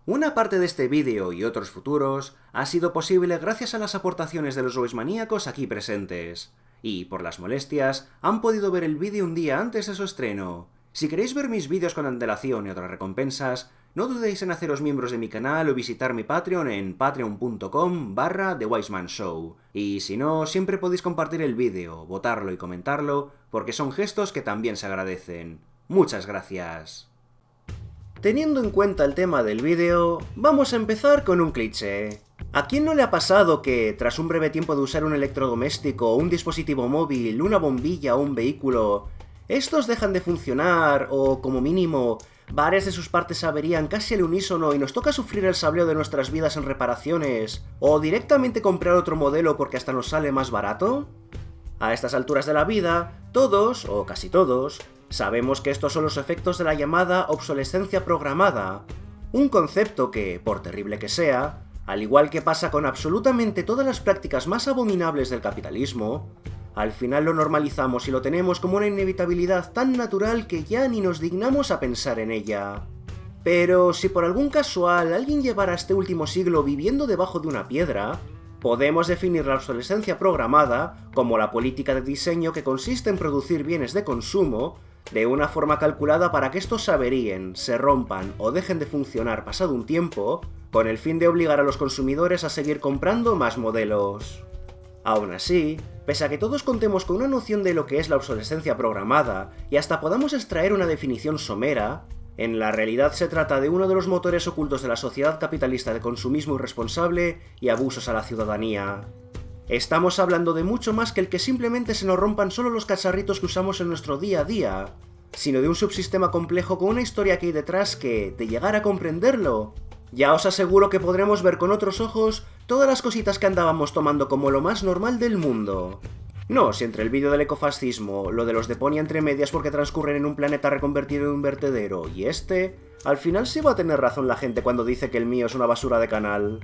Una parte de este vídeo y otros futuros ha sido posible gracias a las aportaciones de los Wishmaníacos aquí presentes, y por las molestias han podido ver el vídeo un día antes de su estreno. Si queréis ver mis vídeos con antelación y otras recompensas, no dudéis en haceros miembros de mi canal o visitar mi Patreon en patreon.com/TheWisemanShow. Y si no, siempre podéis compartir el vídeo, votarlo y comentarlo, porque son gestos que también se agradecen. Muchas gracias. Teniendo en cuenta el tema del vídeo, vamos a empezar con un cliché. ¿A quién no le ha pasado que, tras un breve tiempo de usar un electrodoméstico, un dispositivo móvil, una bombilla o un vehículo, estos dejan de funcionar o, como mínimo, varias de sus partes se averían casi al unísono y nos toca sufrir el sableo de nuestras vidas en reparaciones, o directamente comprar otro modelo porque hasta nos sale más barato? A estas alturas de la vida, todos, o casi todos, sabemos que estos son los efectos de la llamada obsolescencia programada, un concepto que, por terrible que sea, al igual que pasa con absolutamente todas las prácticas más abominables del capitalismo, al final lo normalizamos y lo tenemos como una inevitabilidad tan natural que ya ni nos dignamos a pensar en ella. Pero si por algún casual alguien llevara este último siglo viviendo debajo de una piedra, podemos definir la obsolescencia programada como la política de diseño que consiste en producir bienes de consumo de una forma calculada para que estos se averíen, se rompan o dejen de funcionar pasado un tiempo, con el fin de obligar a los consumidores a seguir comprando más modelos. Aún así, pese a que todos contemos con una noción de lo que es la obsolescencia programada y hasta podamos extraer una definición somera, en la realidad se trata de uno de los motores ocultos de la sociedad capitalista de consumismo irresponsable y abusos a la ciudadanía. Estamos hablando de mucho más que el que simplemente se nos rompan solo los cacharritos que usamos en nuestro día a día, sino de un subsistema complejo con una historia que hay detrás que, de llegar a comprenderlo, ya os aseguro que podremos ver con otros ojos todas las cositas que andábamos tomando como lo más normal del mundo. No, si entre el vídeo del ecofascismo, lo de los deponia entre medias porque transcurren en un planeta reconvertido en un vertedero, y al final sí va a tener razón la gente cuando dice que el mío es una basura de canal.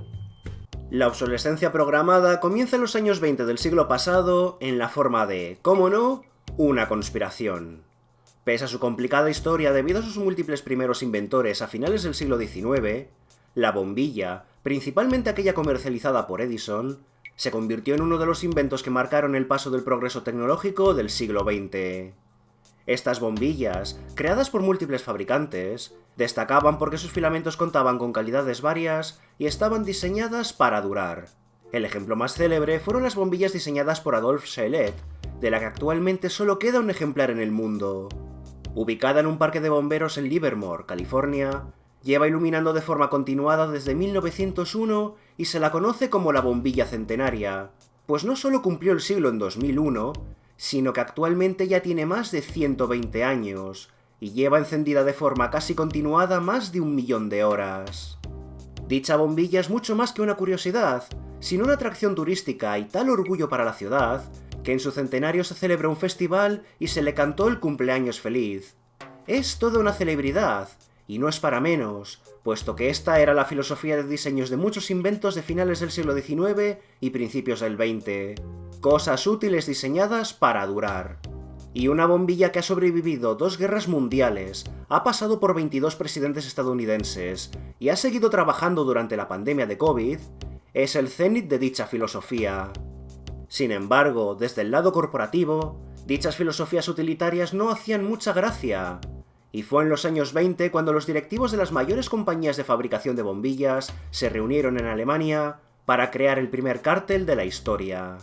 La obsolescencia programada comienza en los años 20 del siglo pasado en la forma de, cómo no, una conspiración. Pese a su complicada historia debido a sus múltiples primeros inventores a finales del siglo XIX, la bombilla, principalmente aquella comercializada por Edison, se convirtió en uno de los inventos que marcaron el paso del progreso tecnológico del siglo XX. Estas bombillas, creadas por múltiples fabricantes, destacaban porque sus filamentos contaban con calidades varias y estaban diseñadas para durar. El ejemplo más célebre fueron las bombillas diseñadas por Adolphe Chaillet, de la que actualmente solo queda un ejemplar en el mundo. Ubicada en un parque de bomberos en Livermore, California, lleva iluminando de forma continuada desde 1901 y se la conoce como la bombilla centenaria, pues no solo cumplió el siglo en 2001, sino que actualmente ya tiene más de 120 años, y lleva encendida de forma casi continuada más de 1 millón de horas. Dicha bombilla es mucho más que una curiosidad, sino una atracción turística y tal orgullo para la ciudad, que en su centenario se celebra un festival y se le cantó el cumpleaños feliz. Es toda una celebridad, y no es para menos, puesto que esta era la filosofía de diseños de muchos inventos de finales del siglo XIX y principios del XX. Cosas útiles diseñadas para durar. Y una bombilla que ha sobrevivido 2 guerras mundiales, ha pasado por 22 presidentes estadounidenses y ha seguido trabajando durante la pandemia de COVID, es el cénit de dicha filosofía. Sin embargo, desde el lado corporativo, dichas filosofías utilitarias no hacían mucha gracia. Y fue en los años 20 cuando los directivos de las mayores compañías de fabricación de bombillas se reunieron en Alemania para crear el primer cártel de la historia.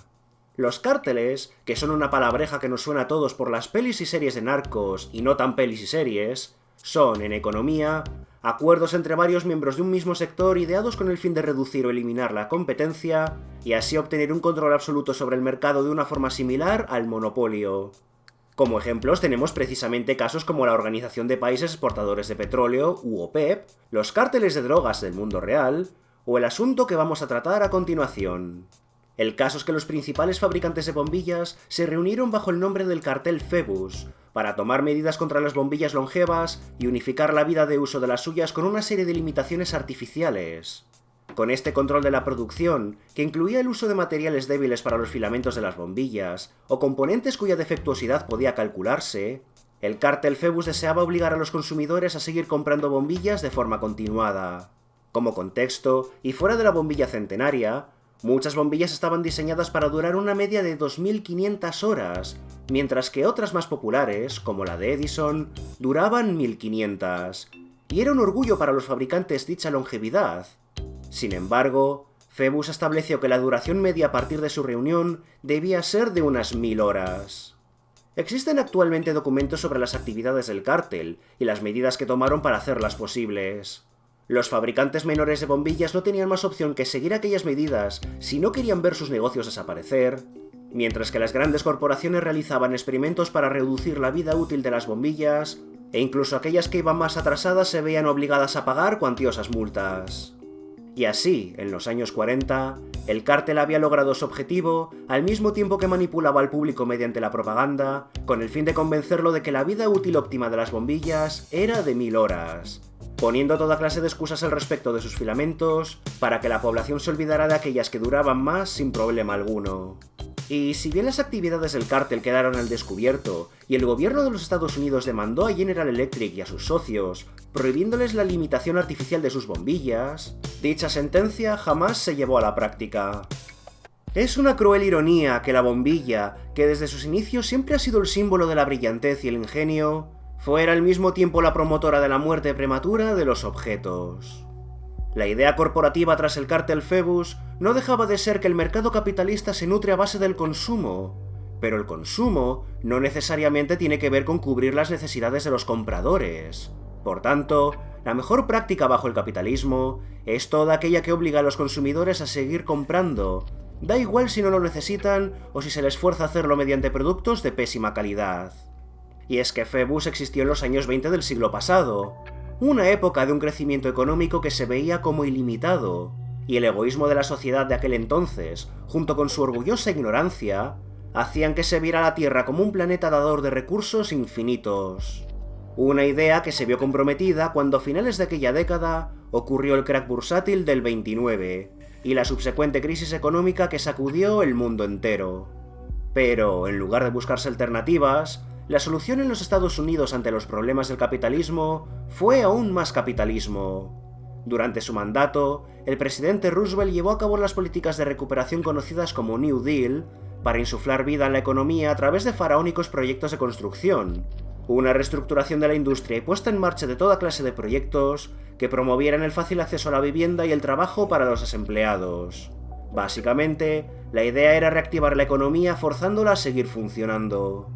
Los cárteles, que son una palabreja que nos suena a todos por las pelis y series de narcos y no tan pelis y series, son, en economía, acuerdos entre varios miembros de un mismo sector ideados con el fin de reducir o eliminar la competencia y así obtener un control absoluto sobre el mercado de una forma similar al monopolio. Como ejemplos tenemos precisamente casos como la Organización de Países Exportadores de Petróleo, u OPEP, los cárteles de drogas del mundo real, o el asunto que vamos a tratar a continuación. El caso es que los principales fabricantes de bombillas se reunieron bajo el nombre del cartel Phoebus, para tomar medidas contra las bombillas longevas y unificar la vida de uso de las suyas con una serie de limitaciones artificiales. Con este control de la producción, que incluía el uso de materiales débiles para los filamentos de las bombillas, o componentes cuya defectuosidad podía calcularse, el cártel Phoebus deseaba obligar a los consumidores a seguir comprando bombillas de forma continuada. Como contexto, y fuera de la bombilla centenaria, muchas bombillas estaban diseñadas para durar una media de 2500 horas, mientras que otras más populares, como la de Edison, duraban 1500, y era un orgullo para los fabricantes dicha longevidad. Sin embargo, Phoebus estableció que la duración media a partir de su reunión debía ser de unas 1000 horas. Existen actualmente documentos sobre las actividades del cártel y las medidas que tomaron para hacerlas posibles. Los fabricantes menores de bombillas no tenían más opción que seguir aquellas medidas si no querían ver sus negocios desaparecer, mientras que las grandes corporaciones realizaban experimentos para reducir la vida útil de las bombillas, e incluso aquellas que iban más atrasadas se veían obligadas a pagar cuantiosas multas. Y así, en los años 40, el cártel había logrado su objetivo al mismo tiempo que manipulaba al público mediante la propaganda, con el fin de convencerlo de que la vida útil óptima de las bombillas era de 1000 horas, poniendo toda clase de excusas al respecto de sus filamentos para que la población se olvidara de aquellas que duraban más sin problema alguno. Y si bien las actividades del cártel quedaron al descubierto y el gobierno de los Estados Unidos demandó a General Electric y a sus socios, prohibiéndoles la limitación artificial de sus bombillas, dicha sentencia jamás se llevó a la práctica. Es una cruel ironía que la bombilla, que desde sus inicios siempre ha sido el símbolo de la brillantez y el ingenio, fuera al mismo tiempo la promotora de la muerte prematura de los objetos. La idea corporativa tras el cártel Phoebus no dejaba de ser que el mercado capitalista se nutre a base del consumo, pero el consumo no necesariamente tiene que ver con cubrir las necesidades de los compradores. Por tanto, la mejor práctica bajo el capitalismo es toda aquella que obliga a los consumidores a seguir comprando, da igual si no lo necesitan o si se les fuerza a hacerlo mediante productos de pésima calidad. Y es que Phoebus existió en los años 20 del siglo pasado, una época de un crecimiento económico que se veía como ilimitado, y el egoísmo de la sociedad de aquel entonces, junto con su orgullosa ignorancia, hacían que se viera la Tierra como un planeta dador de recursos infinitos. Una idea que se vio comprometida cuando a finales de aquella década ocurrió el crack bursátil del 29, y la subsecuente crisis económica que sacudió el mundo entero. Pero, en lugar de buscarse alternativas, la solución en los Estados Unidos ante los problemas del capitalismo fue aún más capitalismo. Durante su mandato, el presidente Roosevelt llevó a cabo las políticas de recuperación conocidas como New Deal para insuflar vida en la economía a través de faraónicos proyectos de construcción, una reestructuración de la industria y puesta en marcha de toda clase de proyectos que promovieran el fácil acceso a la vivienda y el trabajo para los desempleados. Básicamente, la idea era reactivar la economía forzándola a seguir funcionando.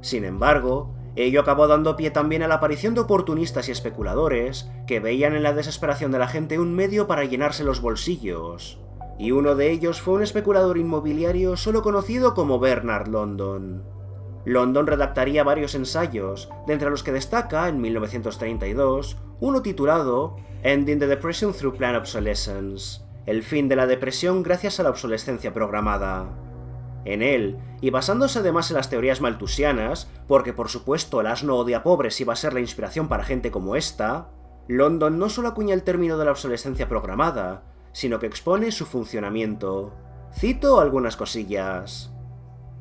Sin embargo, ello acabó dando pie también a la aparición de oportunistas y especuladores que veían en la desesperación de la gente un medio para llenarse los bolsillos, y uno de ellos fue un especulador inmobiliario solo conocido como Bernard London. London redactaría varios ensayos, de entre los que destaca, en 1932, uno titulado Ending the Depression Through Planned Obsolescence, el fin de la depresión gracias a la obsolescencia programada. En él, y basándose además en las teorías malthusianas, porque por supuesto el asno odia pobres iba a ser la inspiración para gente como esta, London no solo acuña el término de la obsolescencia programada, sino que expone su funcionamiento. Cito algunas cosillas.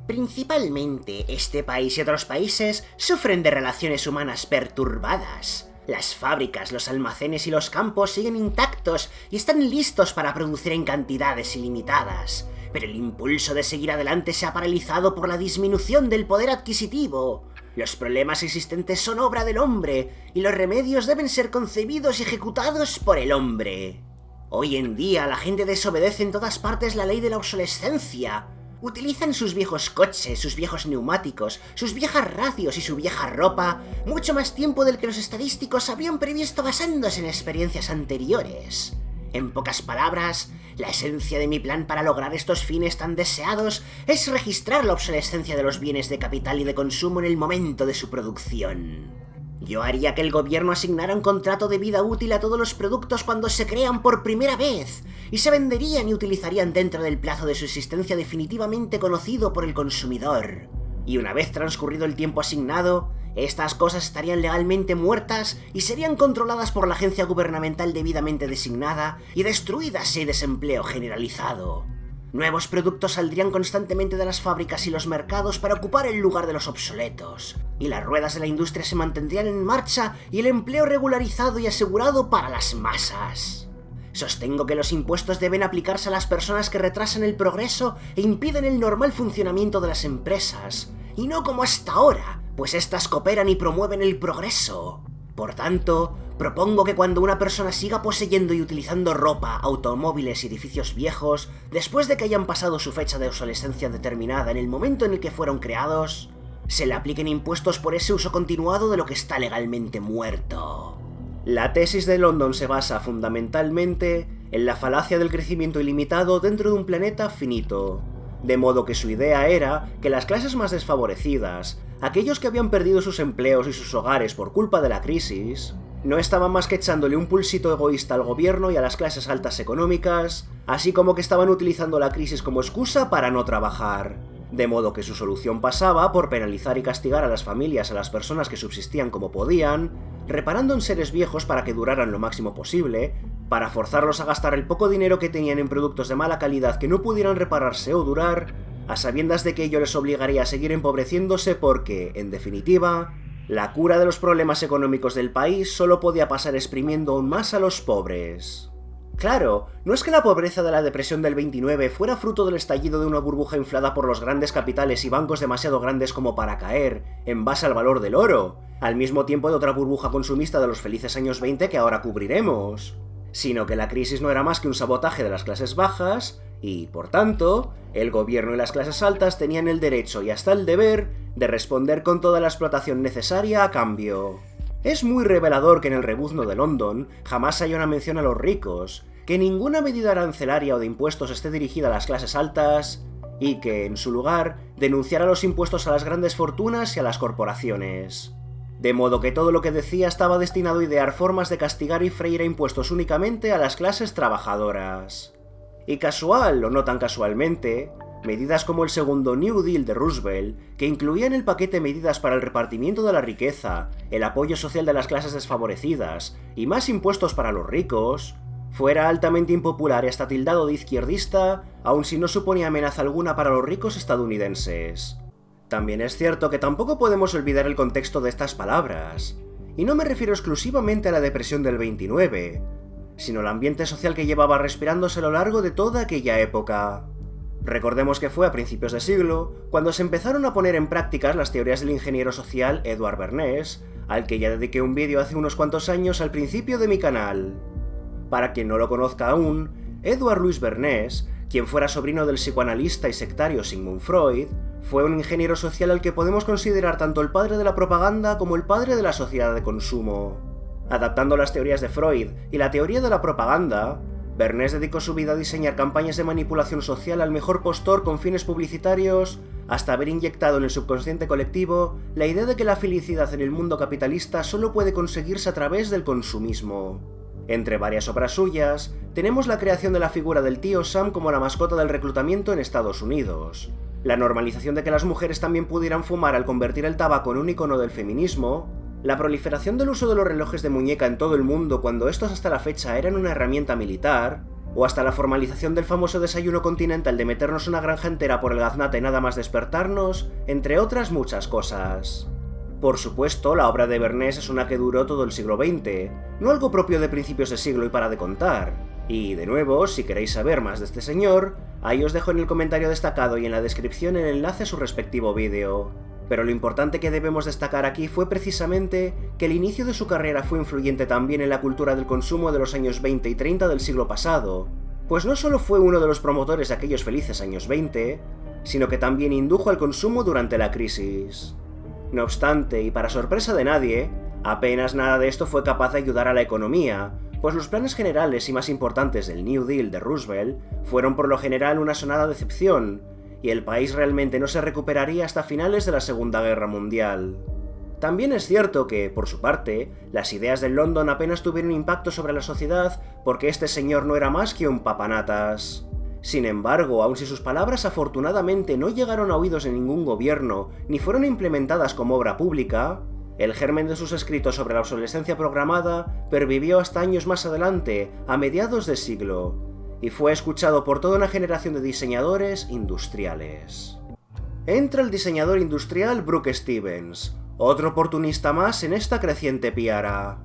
Principalmente, este país y otros países sufren de relaciones humanas perturbadas. Las fábricas, los almacenes y los campos siguen intactos y están listos para producir en cantidades ilimitadas, pero el impulso de seguir adelante se ha paralizado por la disminución del poder adquisitivo. Los problemas existentes son obra del hombre y los remedios deben ser concebidos y ejecutados por el hombre. Hoy en día la gente desobedece en todas partes la ley de la obsolescencia. Utilizan sus viejos coches, sus viejos neumáticos, sus viejas radios y su vieja ropa mucho más tiempo del que los estadísticos habrían previsto basándose en experiencias anteriores. En pocas palabras, la esencia de mi plan para lograr estos fines tan deseados es registrar la obsolescencia de los bienes de capital y de consumo en el momento de su producción. Yo haría que el gobierno asignara un contrato de vida útil a todos los productos cuando se crean por primera vez y se venderían y utilizarían dentro del plazo de su existencia definitivamente conocido por el consumidor. Y una vez transcurrido el tiempo asignado, estas cosas estarían legalmente muertas y serían controladas por la agencia gubernamental debidamente designada y destruidas si hay desempleo generalizado. Nuevos productos saldrían constantemente de las fábricas y los mercados para ocupar el lugar de los obsoletos, y las ruedas de la industria se mantendrían en marcha y el empleo regularizado y asegurado para las masas. Sostengo que los impuestos deben aplicarse a las personas que retrasan el progreso e impiden el normal funcionamiento de las empresas, y no como hasta ahora, pues estas cooperan y promueven el progreso. Por tanto, propongo que cuando una persona siga poseyendo y utilizando ropa, automóviles y edificios viejos, después de que hayan pasado su fecha de obsolescencia determinada en el momento en el que fueron creados, se le apliquen impuestos por ese uso continuado de lo que está legalmente muerto. La tesis de London se basa fundamentalmente en la falacia del crecimiento ilimitado dentro de un planeta finito, de modo que su idea era que las clases más desfavorecidas, aquellos que habían perdido sus empleos y sus hogares por culpa de la crisis, no estaban más que echándole un pulsito egoísta al gobierno y a las clases altas económicas, así como que estaban utilizando la crisis como excusa para no trabajar. De modo que su solución pasaba por penalizar y castigar a las familias, a las personas que subsistían como podían, reparando en seres viejos para que duraran lo máximo posible, para forzarlos a gastar el poco dinero que tenían en productos de mala calidad que no pudieran repararse o durar, a sabiendas de que ello les obligaría a seguir empobreciéndose porque, en definitiva, la cura de los problemas económicos del país solo podía pasar exprimiendo aún más a los pobres. Claro, no es que la pobreza de la depresión del 29 fuera fruto del estallido de una burbuja inflada por los grandes capitales y bancos demasiado grandes como para caer, en base al valor del oro, al mismo tiempo de otra burbuja consumista de los felices años 20 que ahora cubriremos, sino que la crisis no era más que un sabotaje de las clases bajas, y, por tanto, el gobierno y las clases altas tenían el derecho y hasta el deber de responder con toda la explotación necesaria a cambio. Es muy revelador que en el rebuzno de London jamás haya una mención a los ricos, que ninguna medida arancelaria o de impuestos esté dirigida a las clases altas, y que, en su lugar, denunciara los impuestos a las grandes fortunas y a las corporaciones. De modo que todo lo que decía estaba destinado a idear formas de castigar y freír a impuestos únicamente a las clases trabajadoras. Y casual, o no tan casualmente, medidas como el segundo New Deal de Roosevelt, que incluía en el paquete medidas para el repartimiento de la riqueza, el apoyo social de las clases desfavorecidas y más impuestos para los ricos, fuera altamente impopular y hasta tildado de izquierdista, aun si no suponía amenaza alguna para los ricos estadounidenses. También es cierto que tampoco podemos olvidar el contexto de estas palabras, y no me refiero exclusivamente a la depresión del 29, sino al ambiente social que llevaba respirándose a lo largo de toda aquella época. Recordemos que fue a principios de siglo cuando se empezaron a poner en práctica las teorías del ingeniero social Edward Bernays, al que ya dediqué un vídeo hace unos cuantos años al principio de mi canal. Para quien no lo conozca aún, Edward Louis Bernays, quien fuera sobrino del psicoanalista y sectario Sigmund Freud, fue un ingeniero social al que podemos considerar tanto el padre de la propaganda como el padre de la sociedad de consumo. Adaptando las teorías de Freud y la teoría de la propaganda, Bernays dedicó su vida a diseñar campañas de manipulación social al mejor postor con fines publicitarios, hasta haber inyectado en el subconsciente colectivo la idea de que la felicidad en el mundo capitalista solo puede conseguirse a través del consumismo. Entre varias obras suyas, tenemos la creación de la figura del tío Sam como la mascota del reclutamiento en Estados Unidos, la normalización de que las mujeres también pudieran fumar al convertir el tabaco en un icono del feminismo, la proliferación del uso de los relojes de muñeca en todo el mundo cuando estos hasta la fecha eran una herramienta militar, o hasta la formalización del famoso desayuno continental de meternos una granja entera por el gaznate nada más despertarnos, entre otras muchas cosas. Por supuesto, la obra de Bernays es una que duró todo el siglo XX, no algo propio de principios de siglo y para de contar. Y, de nuevo, si queréis saber más de este señor, ahí os dejo en el comentario destacado y en la descripción el enlace a su respectivo vídeo. Pero lo importante que debemos destacar aquí fue precisamente que el inicio de su carrera fue influyente también en la cultura del consumo de los años 20 y 30 del siglo pasado, pues no solo fue uno de los promotores de aquellos felices años 20, sino que también indujo al consumo durante la crisis. No obstante, y para sorpresa de nadie, apenas nada de esto fue capaz de ayudar a la economía, pues los planes generales y más importantes del New Deal de Roosevelt fueron por lo general una sonada decepción, y el país realmente no se recuperaría hasta finales de la Segunda Guerra Mundial. También es cierto que, por su parte, las ideas de London apenas tuvieron impacto sobre la sociedad porque este señor no era más que un papanatas. Sin embargo, aun si sus palabras afortunadamente no llegaron a oídos de ningún gobierno ni fueron implementadas como obra pública, el germen de sus escritos sobre la obsolescencia programada pervivió hasta años más adelante, a mediados de siglo, y fue escuchado por toda una generación de diseñadores industriales. Entra el diseñador industrial Brooke Stevens, otro oportunista más en esta creciente piara.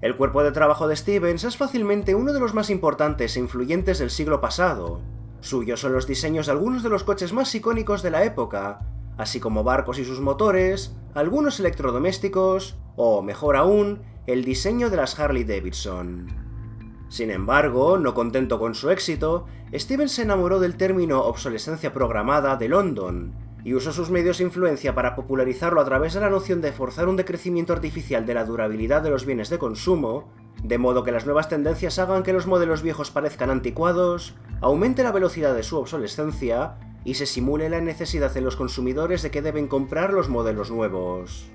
El cuerpo de trabajo de Stevens es fácilmente uno de los más importantes e influyentes del siglo pasado. Suyos son los diseños de algunos de los coches más icónicos de la época, así como barcos y sus motores, algunos electrodomésticos, o, mejor aún, el diseño de las Harley Davidson. Sin embargo, no contento con su éxito, Stevens se enamoró del término obsolescencia programada de London, y usó sus medios de influencia para popularizarlo a través de la noción de forzar un decrecimiento artificial de la durabilidad de los bienes de consumo, de modo que las nuevas tendencias hagan que los modelos viejos parezcan anticuados, aumente la velocidad de su obsolescencia y se simule la necesidad en los consumidores de que deben comprar los modelos nuevos.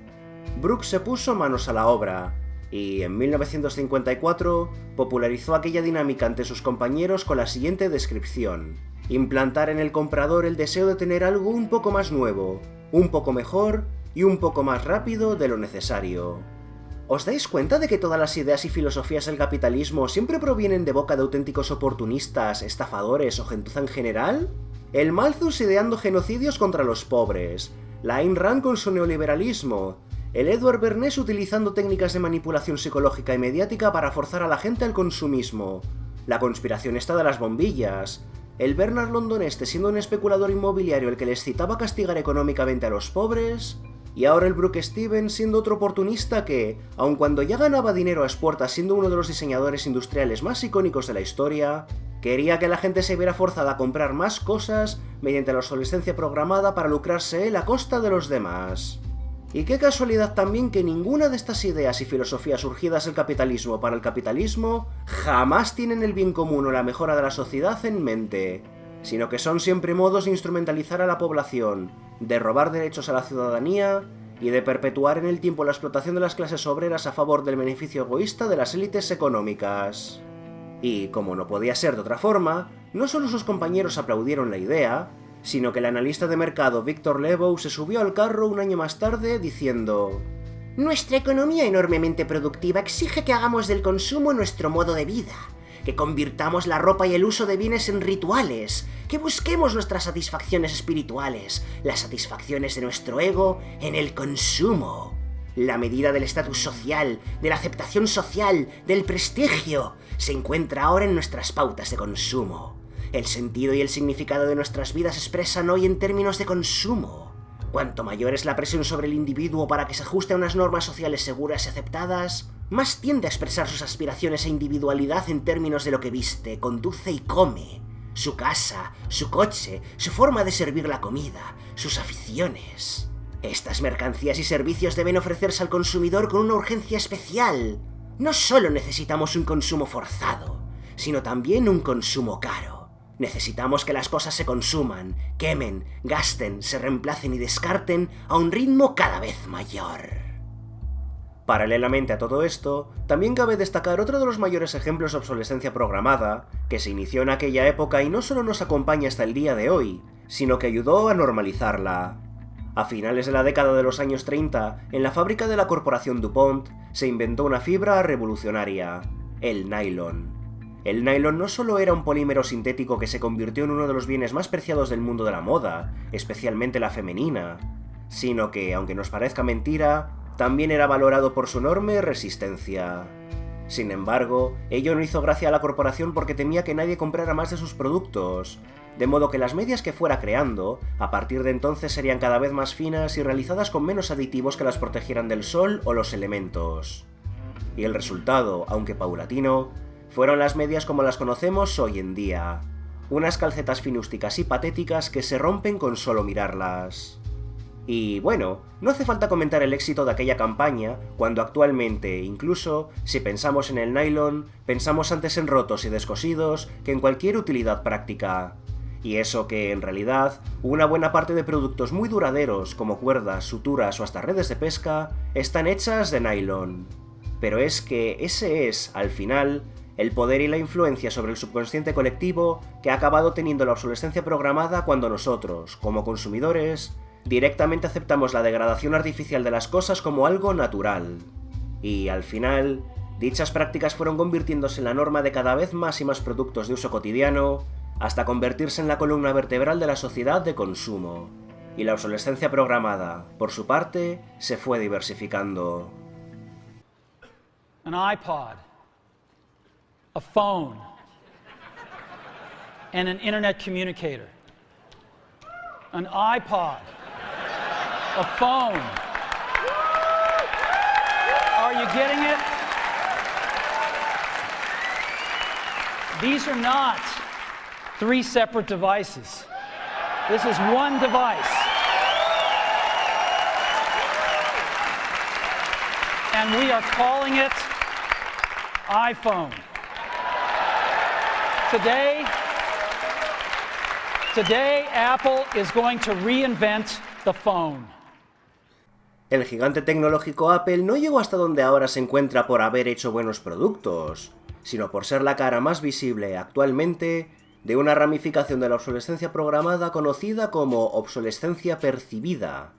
Brooks se puso manos a la obra, y en 1954 popularizó aquella dinámica ante sus compañeros con la siguiente descripción: implantar en el comprador el deseo de tener algo un poco más nuevo, un poco mejor y un poco más rápido de lo necesario. ¿Os dais cuenta de que todas las ideas y filosofías del capitalismo siempre provienen de boca de auténticos oportunistas, estafadores o gentuza en general? El Malthus ideando genocidios contra los pobres, la Ayn Rand con su neoliberalismo, el Edward Bernays utilizando técnicas de manipulación psicológica y mediática para forzar a la gente al consumismo, la conspiración esta de las bombillas, el Bernard Londoneste siendo un especulador inmobiliario el que les citaba castigar económicamente a los pobres, y ahora el Brooke Stevens siendo otro oportunista que, aun cuando ya ganaba dinero a expuertas siendo uno de los diseñadores industriales más icónicos de la historia, quería que la gente se viera forzada a comprar más cosas mediante la obsolescencia programada para lucrarse él a costa de los demás. Y qué casualidad también que ninguna de estas ideas y filosofías surgidas del capitalismo para el capitalismo jamás tienen el bien común o la mejora de la sociedad en mente, sino que son siempre modos de instrumentalizar a la población, de robar derechos a la ciudadanía y de perpetuar en el tiempo la explotación de las clases obreras a favor del beneficio egoísta de las élites económicas. Y, como no podía ser de otra forma, no solo sus compañeros aplaudieron la idea, sino que el analista de mercado Victor Lebow se subió al carro un año más tarde diciendo: nuestra economía enormemente productiva exige que hagamos del consumo nuestro modo de vida, que convirtamos la ropa y el uso de bienes en rituales, que busquemos nuestras satisfacciones espirituales, las satisfacciones de nuestro ego, en el consumo. La medida del estatus social, de la aceptación social, del prestigio, se encuentra ahora en nuestras pautas de consumo. El sentido y el significado de nuestras vidas se expresan hoy en términos de consumo. Cuanto mayor es la presión sobre el individuo para que se ajuste a unas normas sociales seguras y aceptadas, más tiende a expresar sus aspiraciones e individualidad en términos de lo que viste, conduce y come, su casa, su coche, su forma de servir la comida, sus aficiones. Estas mercancías y servicios deben ofrecerse al consumidor con una urgencia especial. No solo necesitamos un consumo forzado, sino también un consumo caro. Necesitamos que las cosas se consuman, quemen, gasten, se reemplacen y descarten a un ritmo cada vez mayor. Paralelamente a todo esto, también cabe destacar otro de los mayores ejemplos de obsolescencia programada, que se inició en aquella época y no solo nos acompaña hasta el día de hoy, sino que ayudó a normalizarla. A finales de la década de los años 30, en la fábrica de la corporación DuPont, se inventó una fibra revolucionaria: el nylon. El nylon no solo era un polímero sintético que se convirtió en uno de los bienes más preciados del mundo de la moda, especialmente la femenina, sino que, aunque nos parezca mentira, también era valorado por su enorme resistencia. Sin embargo, ello no hizo gracia a la corporación porque temía que nadie comprara más de sus productos, de modo que las medias que fuera creando, a partir de entonces serían cada vez más finas y realizadas con menos aditivos que las protegieran del sol o los elementos. Y el resultado, aunque paulatino, fueron las medias como las conocemos hoy en día, unas calcetas finústicas y patéticas que se rompen con solo mirarlas. Y bueno, no hace falta comentar el éxito de aquella campaña, cuando actualmente, incluso, si pensamos en el nylon, pensamos antes en rotos y descosidos que en cualquier utilidad práctica. Y eso que, en realidad, una buena parte de productos muy duraderos, como cuerdas, suturas o hasta redes de pesca, están hechas de nylon. Pero es que ese es, al final, el poder y la influencia sobre el subconsciente colectivo que ha acabado teniendo la obsolescencia programada cuando nosotros, como consumidores, directamente aceptamos la degradación artificial de las cosas como algo natural. Y, al final, dichas prácticas fueron convirtiéndose en la norma de cada vez más y más productos de uso cotidiano, hasta convertirse en la columna vertebral de la sociedad de consumo. Y la obsolescencia programada, por su parte, se fue diversificando. an iPod, a phone, and an internet communicator. An iPod, a phone. Are you getting it? These are not 3 separate devices. This is one device. And we are calling it iPhone. Today, Apple is going to reinvent the phone. El gigante tecnológico Apple no llegó hasta donde ahora se encuentra por haber hecho buenos productos, sino por ser la cara más visible actualmente de una ramificación de la obsolescencia programada conocida como obsolescencia percibida.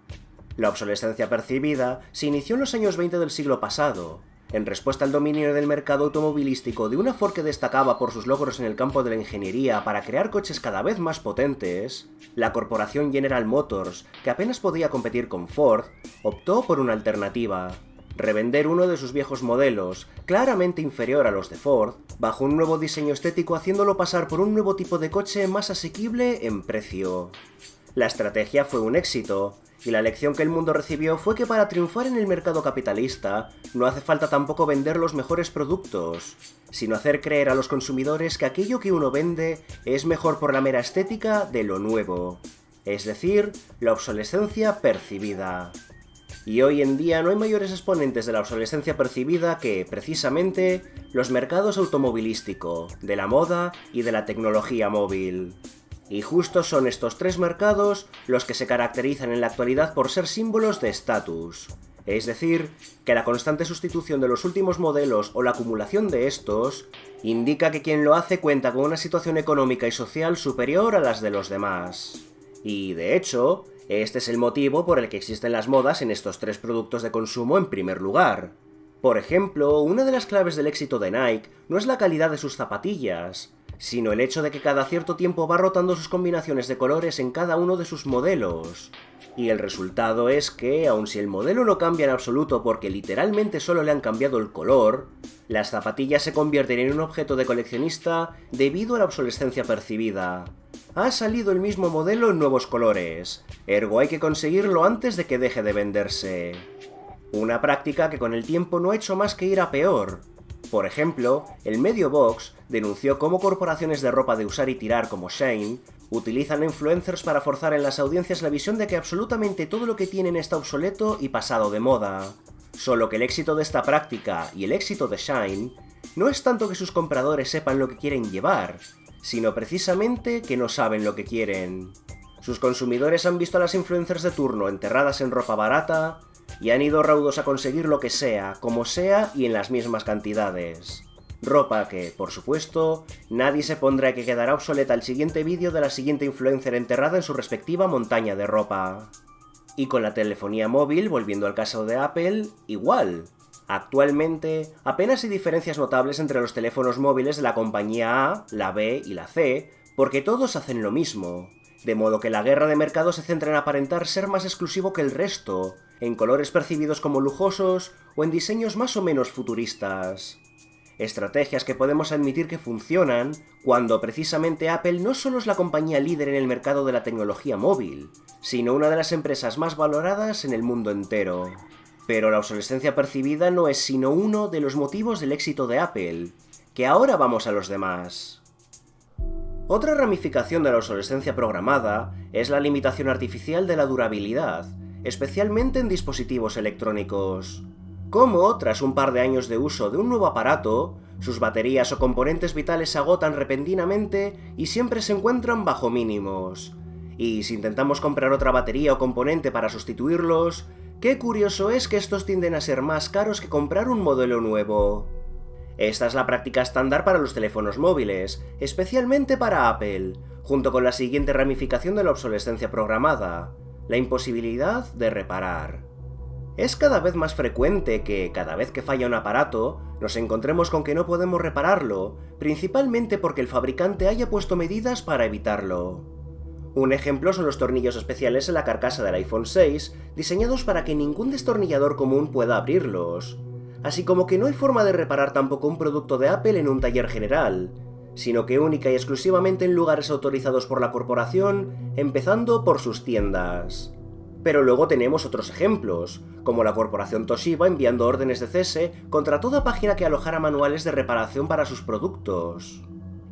La obsolescencia percibida se inició en los años 20 del siglo pasado, en respuesta al dominio del mercado automovilístico de una Ford que destacaba por sus logros en el campo de la ingeniería para crear coches cada vez más potentes. La corporación General Motors, que apenas podía competir con Ford, optó por una alternativa: revender uno de sus viejos modelos, claramente inferior a los de Ford, bajo un nuevo diseño estético, haciéndolo pasar por un nuevo tipo de coche más asequible en precio. La estrategia fue un éxito, y la lección que el mundo recibió fue que para triunfar en el mercado capitalista no hace falta tampoco vender los mejores productos, sino hacer creer a los consumidores que aquello que uno vende es mejor por la mera estética de lo nuevo, es decir, la obsolescencia percibida. Y hoy en día no hay mayores exponentes de la obsolescencia percibida que, precisamente, los mercados automovilístico, de la moda y de la tecnología móvil. Y justo son estos 3 mercados los que se caracterizan en la actualidad por ser símbolos de estatus. Es decir, que la constante sustitución de los últimos modelos o la acumulación de estos indica que quien lo hace cuenta con una situación económica y social superior a las de los demás. Y, de hecho, este es el motivo por el que existen las modas en estos 3 productos de consumo en primer lugar. Por ejemplo, una de las claves del éxito de Nike no es la calidad de sus zapatillas, sino el hecho de que cada cierto tiempo va rotando sus combinaciones de colores en cada uno de sus modelos. Y el resultado es que, aun si el modelo no cambia en absoluto porque literalmente solo le han cambiado el color, las zapatillas se convierten en un objeto de coleccionista debido a la obsolescencia percibida. Ha salido el mismo modelo en nuevos colores, ergo hay que conseguirlo antes de que deje de venderse. Una práctica que con el tiempo no ha hecho más que ir a peor. Por ejemplo, el medio Vox denunció cómo corporaciones de ropa de usar y tirar como Shein utilizan influencers para forzar en las audiencias la visión de que absolutamente todo lo que tienen está obsoleto y pasado de moda. Solo que el éxito de esta práctica y el éxito de Shein no es tanto que sus compradores sepan lo que quieren llevar, sino precisamente que no saben lo que quieren. Sus consumidores han visto a las influencers de turno enterradas en ropa barata y han ido raudos a conseguir lo que sea, como sea y en las mismas cantidades. Ropa que, por supuesto, nadie se pondrá y que quedará obsoleta el siguiente vídeo de la siguiente influencer enterrada en su respectiva montaña de ropa. Y con la telefonía móvil, volviendo al caso de Apple, igual. Actualmente, apenas hay diferencias notables entre los teléfonos móviles de la compañía A, la B y la C, porque todos hacen lo mismo. De modo que la guerra de mercado se centra en aparentar ser más exclusivo que el resto, en colores percibidos como lujosos o en diseños más o menos futuristas. Estrategias que podemos admitir que funcionan cuando precisamente Apple no solo es la compañía líder en el mercado de la tecnología móvil, sino una de las empresas más valoradas en el mundo entero. Pero la obsolescencia percibida no es sino uno de los motivos del éxito de Apple, que ahora vamos a los demás. Otra ramificación de la obsolescencia programada es la limitación artificial de la durabilidad, especialmente en dispositivos electrónicos. Como, tras un par de años de uso de un nuevo aparato, sus baterías o componentes vitales se agotan repentinamente y siempre se encuentran bajo mínimos. Y si intentamos comprar otra batería o componente para sustituirlos, qué curioso es que estos tienden a ser más caros que comprar un modelo nuevo. Esta es la práctica estándar para los teléfonos móviles, especialmente para Apple, junto con la siguiente ramificación de la obsolescencia programada: la imposibilidad de reparar. Es cada vez más frecuente que, cada vez que falla un aparato, nos encontremos con que no podemos repararlo, principalmente porque el fabricante haya puesto medidas para evitarlo. Un ejemplo son los tornillos especiales en la carcasa del iPhone 6, diseñados para que ningún destornillador común pueda abrirlos. así como que no hay forma de reparar tampoco un producto de Apple en un taller general, sino que única y exclusivamente en lugares autorizados por la corporación, empezando por sus tiendas. Pero luego tenemos otros ejemplos, como la corporación Toshiba enviando órdenes de cese contra toda página que alojara manuales de reparación para sus productos.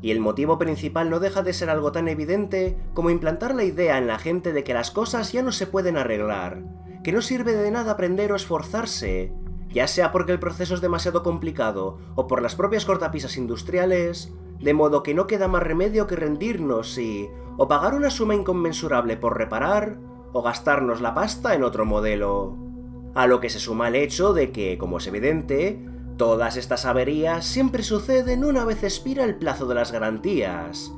Y el motivo principal no deja de ser algo tan evidente como implantar la idea en la gente de que las cosas ya no se pueden arreglar, que no sirve de nada aprender o esforzarse, ya sea porque el proceso es demasiado complicado o por las propias cortapisas industriales, de modo que no queda más remedio que rendirnos y o pagar una suma inconmensurable por reparar, o gastarnos la pasta en otro modelo. A lo que se suma el hecho de que, como es evidente, todas estas averías siempre suceden una vez expira el plazo de las garantías.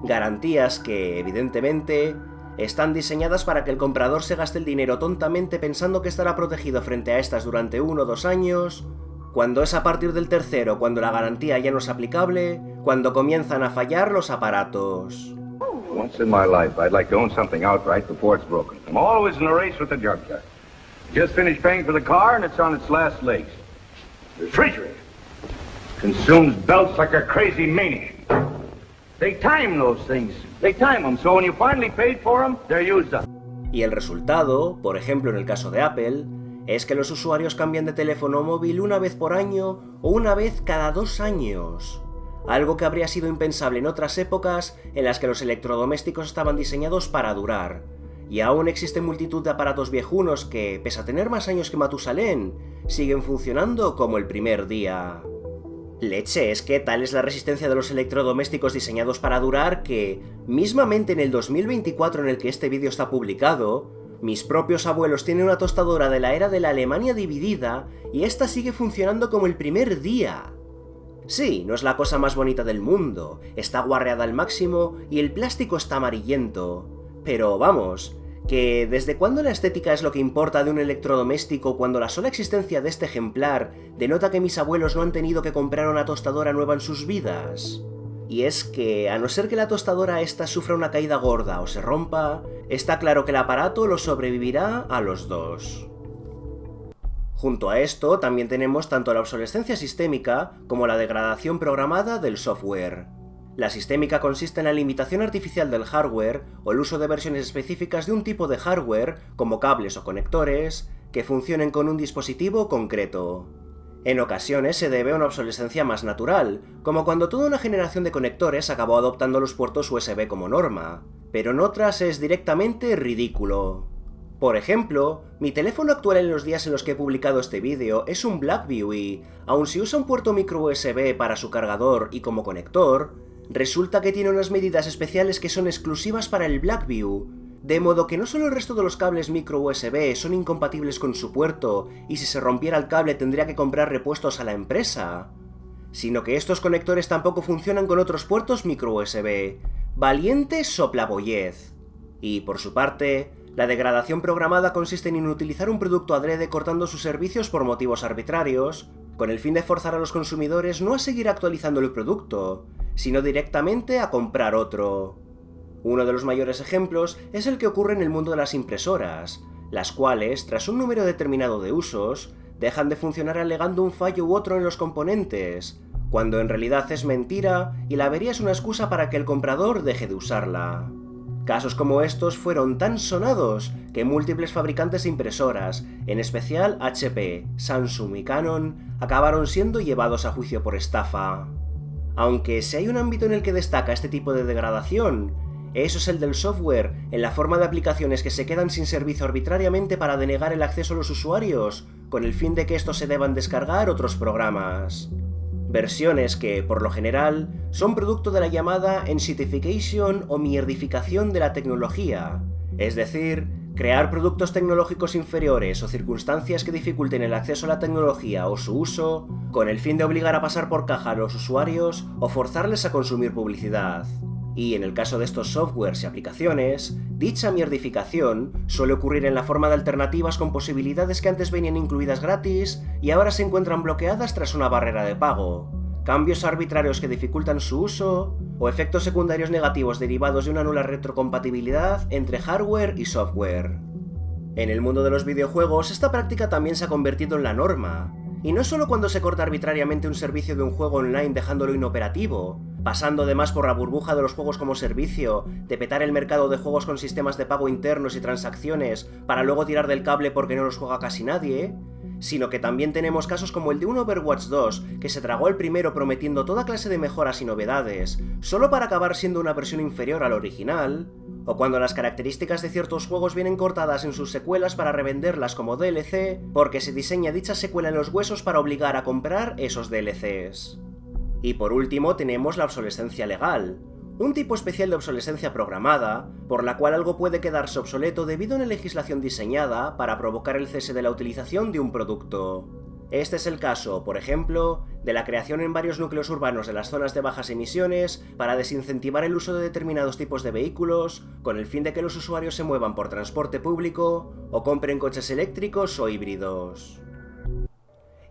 Garantías que, evidentemente, están diseñadas para que el comprador se gaste el dinero tontamente pensando que estará protegido frente a estas durante 1 o 2 años, cuando es a partir del tercero cuando la garantía ya no es aplicable, cuando comienzan a fallar los aparatos. Once in my life, I'd like to own something outright before it's broken. I'm always in a race with the junkyard. Just finished paying for the car and it's on its last legs. The refrigerator consumes belts like a crazy maniac. They time those things. They time them, so when you finally paid for them, they're used up. Y el resultado, por ejemplo en el caso de Apple, es que los usuarios cambian de teléfono móvil una vez por año o una vez cada 2 años. Algo que habría sido impensable en otras épocas en las que los electrodomésticos estaban diseñados para durar. Y aún existen multitud de aparatos viejunos que, pese a tener más años que Matusalén, siguen funcionando como el primer día. Leche, es que tal es la resistencia de los electrodomésticos diseñados para durar que, mismamente en el 2024 en el que este vídeo está publicado, mis propios abuelos tienen una tostadora de la era de la Alemania dividida y esta sigue funcionando como el primer día. Sí, no es la cosa más bonita del mundo, está guarreada al máximo y el plástico está amarillento. Pero vamos, que ¿desde cuándo la estética es lo que importa de un electrodoméstico cuando la sola existencia de este ejemplar denota que mis abuelos no han tenido que comprar una tostadora nueva en sus vidas? Y es que, a no ser que la tostadora esta sufra una caída gorda o se rompa, está claro que el aparato lo sobrevivirá a los dos. Junto a esto, también tenemos tanto la obsolescencia sistémica como la degradación programada del software. La sistémica consiste en la limitación artificial del hardware o el uso de versiones específicas de un tipo de hardware, como cables o conectores, que funcionen con un dispositivo concreto. En ocasiones se debe a una obsolescencia más natural, como cuando toda una generación de conectores acabó adoptando los puertos USB como norma, pero en otras es directamente ridículo. Por ejemplo, mi teléfono actual en los días en los que he publicado este vídeo es un Blackview y, aun si usa un puerto micro USB para su cargador y como conector, resulta que tiene unas medidas especiales que son exclusivas para el Blackview, de modo que no solo el resto de los cables micro USB son incompatibles con su puerto y si se rompiera el cable tendría que comprar repuestos a la empresa, sino que estos conectores tampoco funcionan con otros puertos micro USB. Valiente soplaboyez. Y por su parte, la degradación programada consiste en inutilizar un producto adrede cortando sus servicios por motivos arbitrarios, con el fin de forzar a los consumidores no a seguir actualizando el producto, sino directamente a comprar otro. Uno de los mayores ejemplos es el que ocurre en el mundo de las impresoras, las cuales, tras un número determinado de usos, dejan de funcionar alegando un fallo u otro en los componentes, cuando en realidad es mentira y la avería es una excusa para que el comprador deje de usarla. Casos como estos fueron tan sonados que múltiples fabricantes de impresoras, en especial HP, Samsung y Canon, acabaron siendo llevados a juicio por estafa. Aunque si hay un ámbito en el que destaca este tipo de degradación, eso es el del software, en la forma de aplicaciones que se quedan sin servicio arbitrariamente para denegar el acceso a los usuarios, con el fin de que estos se deban descargar otros programas. Versiones que, por lo general, son producto de la llamada ensitification o mierdificación de la tecnología, es decir, crear productos tecnológicos inferiores o circunstancias que dificulten el acceso a la tecnología o su uso, con el fin de obligar a pasar por caja a los usuarios o forzarles a consumir publicidad. Y en el caso de estos softwares y aplicaciones, dicha mierdificación suele ocurrir en la forma de alternativas con posibilidades que antes venían incluidas gratis y ahora se encuentran bloqueadas tras una barrera de pago, cambios arbitrarios que dificultan su uso, o efectos secundarios negativos derivados de una nula retrocompatibilidad entre hardware y software. En el mundo de los videojuegos, esta práctica también se ha convertido en la norma, Y no solo cuando se corta arbitrariamente un servicio de un juego online dejándolo inoperativo, pasando además por la burbuja de los juegos como servicio, de petar el mercado de juegos con sistemas de pago internos y transacciones para luego tirar del cable porque no los juega casi nadie, sino que también tenemos casos como el de un Overwatch 2, que se tragó el primero prometiendo toda clase de mejoras y novedades, solo para acabar siendo una versión inferior al original, o cuando las características de ciertos juegos vienen cortadas en sus secuelas para revenderlas como DLC, porque se diseña dicha secuela en los huesos para obligar a comprar esos DLCs. Y por último tenemos la obsolescencia legal, un tipo especial de obsolescencia programada, por la cual algo puede quedarse obsoleto debido a una legislación diseñada para provocar el cese de la utilización de un producto. Este es el caso, por ejemplo, de la creación en varios núcleos urbanos de las zonas de bajas emisiones para desincentivar el uso de determinados tipos de vehículos, con el fin de que los usuarios se muevan por transporte público o compren coches eléctricos o híbridos.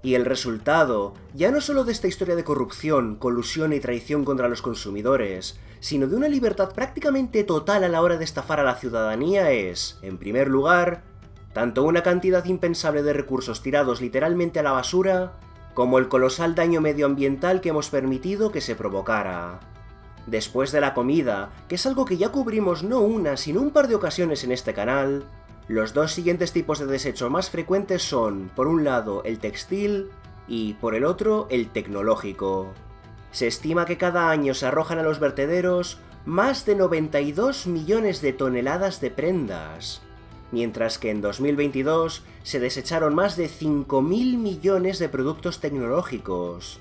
Y el resultado, ya no solo de esta historia de corrupción, colusión y traición contra los consumidores, sino de una libertad prácticamente total a la hora de estafar a la ciudadanía es, en primer lugar, tanto una cantidad impensable de recursos tirados literalmente a la basura, como el colosal daño medioambiental que hemos permitido que se provocara. Después de la comida, que es algo que ya cubrimos no una, sino un par de ocasiones en este canal, los dos siguientes tipos de desecho más frecuentes son, por un lado, el textil y, por el otro, el tecnológico. Se estima que cada año se arrojan a los vertederos más de 92 millones de toneladas de prendas, mientras que en 2022 se desecharon más de 5.000 millones de productos tecnológicos.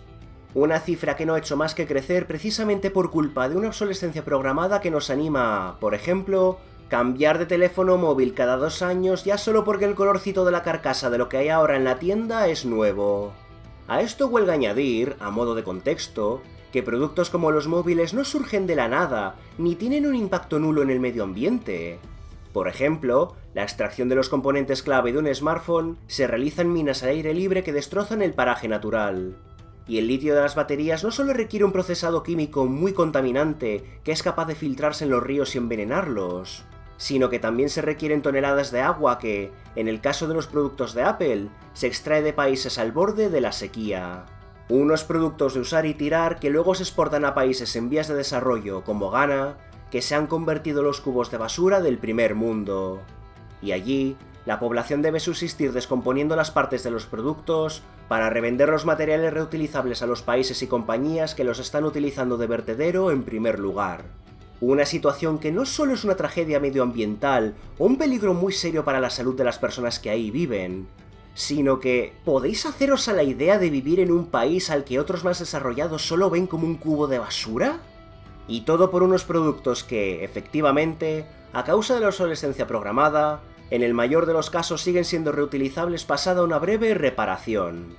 Una cifra que no ha hecho más que crecer precisamente por culpa de una obsolescencia programada que nos anima a, por ejemplo, cambiar de teléfono móvil cada 2 años ya solo porque el colorcito de la carcasa de lo que hay ahora en la tienda es nuevo. A esto huelga añadir, a modo de contexto, que productos como los móviles no surgen de la nada, ni tienen un impacto nulo en el medio ambiente. Por ejemplo, la extracción de los componentes clave de un smartphone se realiza en minas al aire libre que destrozan el paraje natural. Y el litio de las baterías no solo requiere un procesado químico muy contaminante que es capaz de filtrarse en los ríos y envenenarlos, sino que también se requieren toneladas de agua que, en el caso de los productos de Apple, se extrae de países al borde de la sequía. Unos productos de usar y tirar que luego se exportan a países en vías de desarrollo como Ghana, que se han convertido en los cubos de basura del primer mundo. Y allí, la población debe subsistir descomponiendo las partes de los productos para revender los materiales reutilizables a los países y compañías que los están utilizando de vertedero en primer lugar. Una situación que no solo es una tragedia medioambiental o un peligro muy serio para la salud de las personas que ahí viven, sino que ¿podéis haceros a la idea de vivir en un país al que otros más desarrollados solo ven como un cubo de basura? Y todo por unos productos que, efectivamente, a causa de la obsolescencia programada, en el mayor de los casos siguen siendo reutilizables pasada una breve reparación.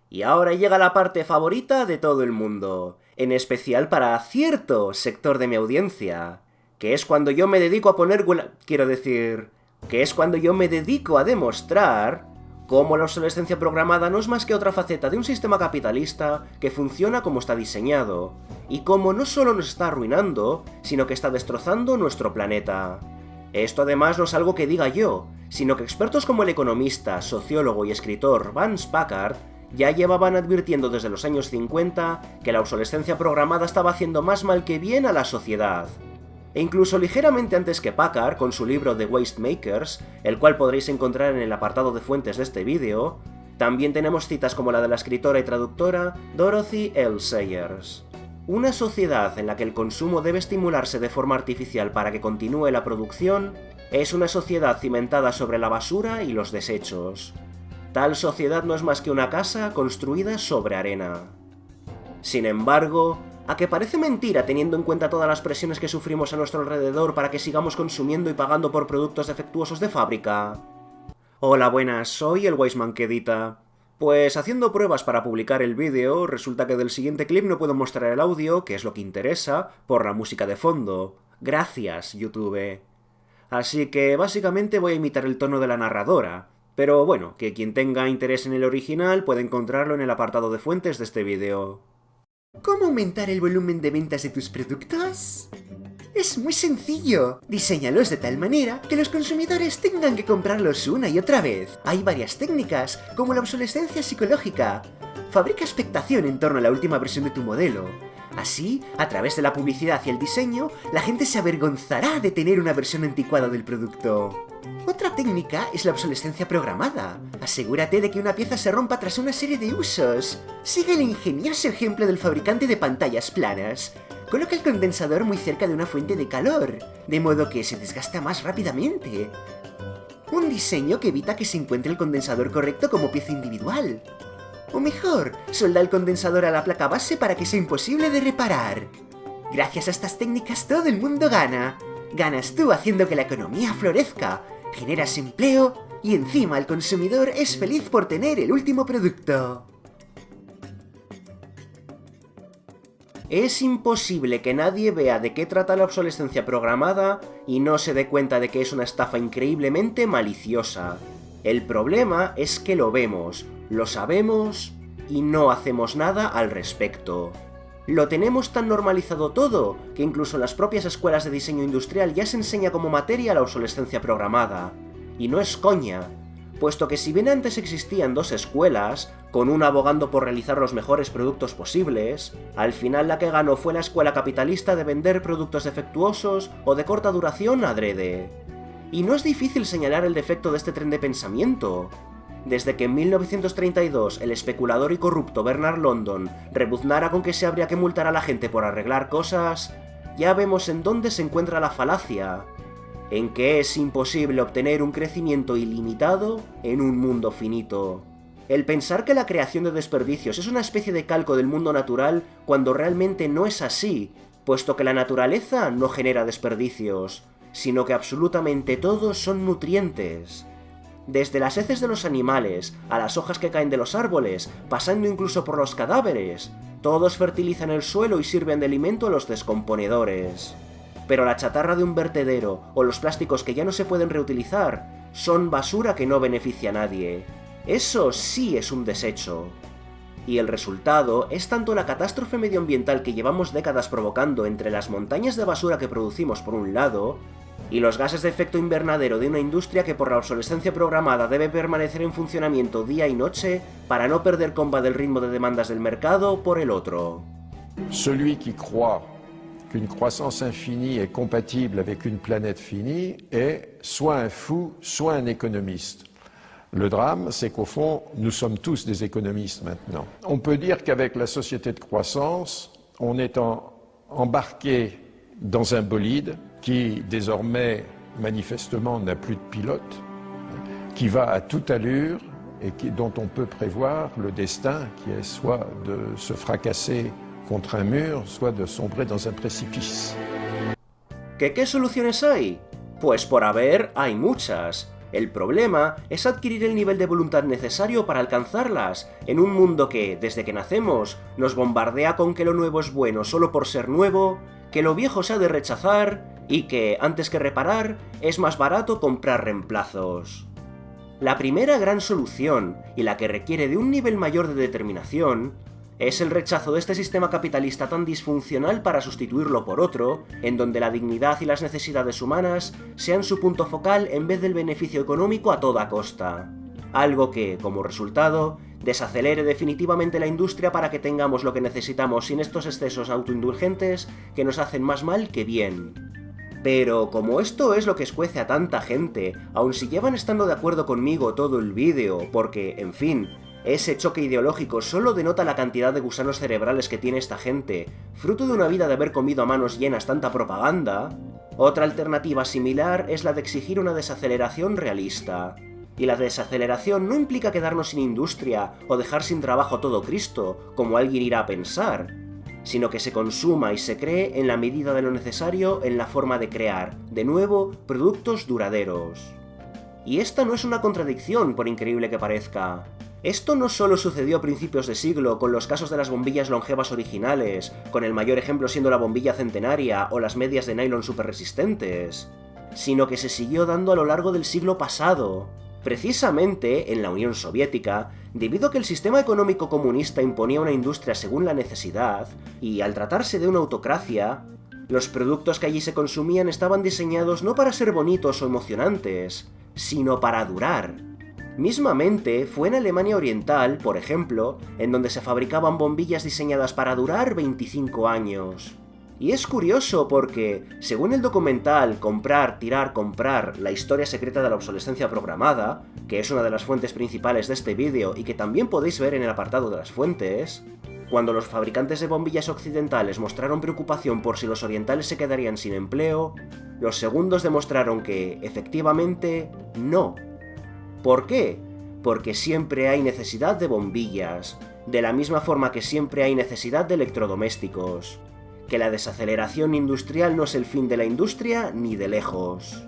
Y ahora llega la parte favorita de todo el mundo, en especial para cierto sector de mi audiencia, que es cuando yo me dedico a a demostrar cómo la obsolescencia programada no es más que otra faceta de un sistema capitalista que funciona como está diseñado, y cómo no solo nos está arruinando, sino que está destrozando nuestro planeta. Esto además no es algo que diga yo, sino que expertos como el economista, sociólogo y escritor Vance Packard ya llevaban advirtiendo desde los años 50 que la obsolescencia programada estaba haciendo más mal que bien a la sociedad. E incluso ligeramente antes que Packard, con su libro The Waste Makers, el cual podréis encontrar en el apartado de fuentes de este vídeo, también tenemos citas como la de la escritora y traductora Dorothy L. Sayers. Una sociedad en la que el consumo debe estimularse de forma artificial para que continúe la producción es una sociedad cimentada sobre la basura y los desechos. Tal sociedad no es más que una casa construida sobre arena. Sin embargo, ¿a que parece mentira teniendo en cuenta todas las presiones que sufrimos a nuestro alrededor para que sigamos consumiendo y pagando por productos defectuosos de fábrica? Hola, buenas, soy el Wiseman que edita. Pues haciendo pruebas para publicar el vídeo, resulta que del siguiente clip no puedo mostrar el audio, que es lo que interesa, por la música de fondo. Gracias, YouTube. Así que básicamente voy a imitar el tono de la narradora. Pero bueno, que quien tenga interés en el original puede encontrarlo en el apartado de fuentes de este vídeo. ¿Cómo aumentar el volumen de ventas de tus productos? Es muy sencillo. Diséñalos de tal manera que los consumidores tengan que comprarlos una y otra vez. Hay varias técnicas, como la obsolescencia psicológica. Fabrica expectación en torno a la última versión de tu modelo. Así, a través de la publicidad y el diseño, la gente se avergonzará de tener una versión anticuada del producto. Otra técnica es la obsolescencia programada. Asegúrate de que una pieza se rompa tras una serie de usos. Sigue el ingenioso ejemplo del fabricante de pantallas planas. Coloca el condensador muy cerca de una fuente de calor, de modo que se desgasta más rápidamente. Un diseño que evita que se encuentre el condensador correcto como pieza individual. O mejor, solda el condensador a la placa base para que sea imposible de reparar. Gracias a estas técnicas todo el mundo gana. Ganas tú haciendo que la economía florezca, generas empleo y encima el consumidor es feliz por tener el último producto. Es imposible que nadie vea de qué trata la obsolescencia programada y no se dé cuenta de que es una estafa increíblemente maliciosa. El problema es que lo vemos, lo sabemos y no hacemos nada al respecto. Lo tenemos tan normalizado todo que incluso en las propias escuelas de diseño industrial ya se enseña como materia la obsolescencia programada. Y no es coña, puesto que si bien antes existían dos escuelas, con una abogando por realizar los mejores productos posibles, al final la que ganó fue la escuela capitalista de vender productos defectuosos o de corta duración adrede. Y no es difícil señalar el defecto de este tren de pensamiento. Desde que en 1932 el especulador y corrupto Bernard London rebuznara con que se habría que multar a la gente por arreglar cosas, ya vemos en dónde se encuentra la falacia, en que es imposible obtener un crecimiento ilimitado en un mundo finito. El pensar que la creación de desperdicios es una especie de calco del mundo natural cuando realmente no es así, puesto que la naturaleza no genera desperdicios, sino que absolutamente todos son nutrientes. Desde las heces de los animales, a las hojas que caen de los árboles, pasando incluso por los cadáveres, todos fertilizan el suelo y sirven de alimento a los descomponedores. Pero la chatarra de un vertedero o los plásticos que ya no se pueden reutilizar son basura que no beneficia a nadie. Eso sí es un desecho. Y el resultado es tanto la catástrofe medioambiental que llevamos décadas provocando entre las montañas de basura que producimos por un lado, y los gases de efecto invernadero de una industria que por la obsolescencia programada debe permanecer en funcionamiento día y noche para no perder comba del ritmo de demandas del mercado por el otro. Celui qui croit qu'une croissance infinie est compatible avec une planète finie est soit un fou, soit un économiste. Le drame, c'est qu'au fond, nous sommes tous des économistes maintenant. On peut dire qu'avec la société de croissance, on est embarqué dans un bolide qui désormais manifestement n'a plus de pilote, qui va à toute allure et dont on peut prévoir le destin qui est soit de se fracasser contre un mur, soit de sombrer dans un précipice. ¿Qué soluciones hay? Pues por haber, hay muchas. El problema es adquirir el nivel de voluntad necesario para alcanzarlas, en un mundo que, desde que nacemos, nos bombardea con que lo nuevo es bueno solo por ser nuevo, que lo viejo se ha de rechazar y que, antes que reparar, es más barato comprar reemplazos. La primera gran solución, y la que requiere de un nivel mayor de determinación, es el rechazo de este sistema capitalista tan disfuncional para sustituirlo por otro, en donde la dignidad y las necesidades humanas sean su punto focal en vez del beneficio económico a toda costa. Algo que, como resultado, desacelere definitivamente la industria para que tengamos lo que necesitamos sin estos excesos autoindulgentes que nos hacen más mal que bien. Pero como esto es lo que escuece a tanta gente, aun si llevan estando de acuerdo conmigo todo el vídeo, porque, en fin, ese choque ideológico solo denota la cantidad de gusanos cerebrales que tiene esta gente, fruto de una vida de haber comido a manos llenas tanta propaganda, otra alternativa similar es la de exigir una desaceleración realista. Y la desaceleración no implica quedarnos sin industria o dejar sin trabajo todo Cristo, como alguien irá a pensar, sino que se consuma y se cree en la medida de lo necesario en la forma de crear, de nuevo, productos duraderos. Y esta no es una contradicción, por increíble que parezca. Esto no solo sucedió a principios de siglo con los casos de las bombillas longevas originales, con el mayor ejemplo siendo la bombilla centenaria o las medias de nylon superresistentes, sino que se siguió dando a lo largo del siglo pasado. Precisamente en la Unión Soviética, debido a que el sistema económico comunista imponía una industria según la necesidad, y al tratarse de una autocracia, Los productos que allí se consumían estaban diseñados no para ser bonitos o emocionantes, sino para durar. Mismamente, fue en Alemania Oriental, por ejemplo, en donde se fabricaban bombillas diseñadas para durar 25 años. Y es curioso porque, según el documental Comprar, Tirar, Comprar, la historia secreta de la obsolescencia programada, que es una de las fuentes principales de este vídeo y que también podéis ver en el apartado de las fuentes, cuando los fabricantes de bombillas occidentales mostraron preocupación por si los orientales se quedarían sin empleo, los segundos demostraron que, efectivamente, no. ¿Por qué? Porque siempre hay necesidad de bombillas, de la misma forma que siempre hay necesidad de electrodomésticos. Que la desaceleración industrial no es el fin de la industria ni de lejos.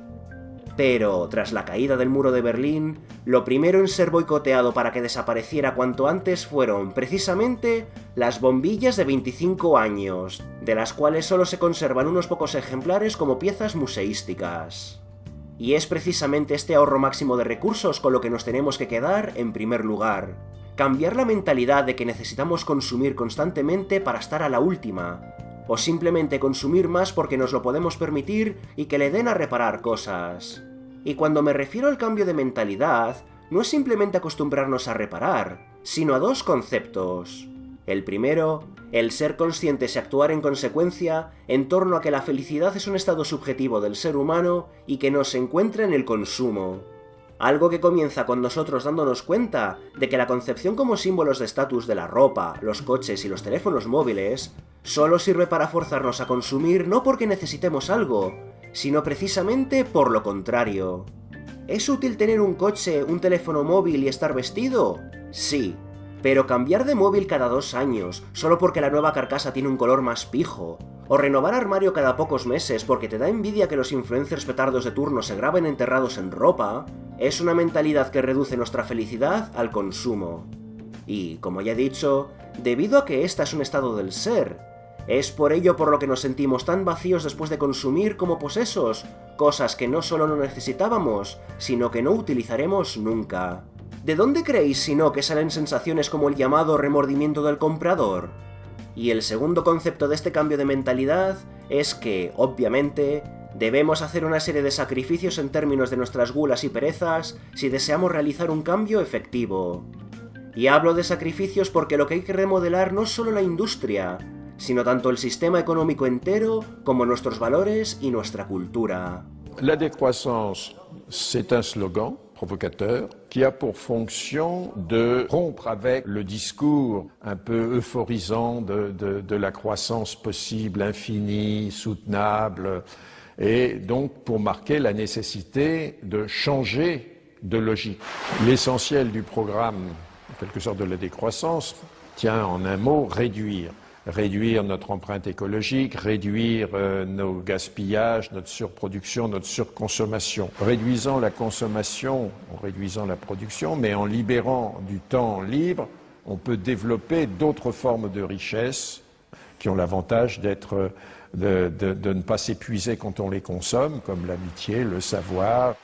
Pero, tras la caída del muro de Berlín, lo primero en ser boicoteado para que desapareciera cuanto antes fueron, precisamente, las bombillas de 25 años, de las cuales solo se conservan unos pocos ejemplares como piezas museísticas. Y es precisamente este ahorro máximo de recursos con lo que nos tenemos que quedar en primer lugar. Cambiar la mentalidad de que necesitamos consumir constantemente para estar a la última, o simplemente consumir más porque nos lo podemos permitir y que le den a reparar cosas. Y cuando me refiero al cambio de mentalidad, no es simplemente acostumbrarnos a reparar, sino a dos conceptos. El primero, el ser conscientes y actuar en consecuencia en torno a que la felicidad es un estado subjetivo del ser humano y que no se encuentra en el consumo. Algo que comienza con nosotros dándonos cuenta de que la concepción como símbolos de estatus de la ropa, los coches y los teléfonos móviles solo sirve para forzarnos a consumir no porque necesitemos algo, sino precisamente por lo contrario. ¿Es útil tener un coche, un teléfono móvil y estar vestido? Sí, pero cambiar de móvil cada 2 años solo porque la nueva carcasa tiene un color más pijo, o renovar armario cada pocos meses porque te da envidia que los influencers petardos de turno se graben enterrados en ropa, es una mentalidad que reduce nuestra felicidad al consumo. Y, como ya he dicho, debido a que esta es un estado del ser, es por ello por lo que nos sentimos tan vacíos después de consumir como posesos, cosas que no solo no necesitábamos, sino que no utilizaremos nunca. ¿De dónde creéis si no que salen sensaciones como el llamado remordimiento del comprador? Y el segundo concepto de este cambio de mentalidad es que, obviamente, debemos hacer una serie de sacrificios en términos de nuestras gulas y perezas si deseamos realizar un cambio efectivo. Y hablo de sacrificios porque lo que hay que remodelar no es solo la industria, sino tanto el sistema económico entero como nuestros valores y nuestra cultura. La décroissance, c'est un slogan provocateur qui a pour fonction de rompre avec le discours un peu euphorisant de la croissance possible, infinie, soutenable, et donc pour marquer la nécessité de changer de logique. L'essentiel du programme, en quelque sorte de la décroissance, tient en un mot réduire. Réduire notre empreinte écologique, réduire nos gaspillages, notre surproduction, notre surconsommation. Réduisant la consommation, en réduisant la production, mais en libérant du temps libre, on peut développer d'autres formes de richesse qui ont l'avantage d'être, de ne pas s'épuiser quand on les consomme, comme l'amitié, le savoir.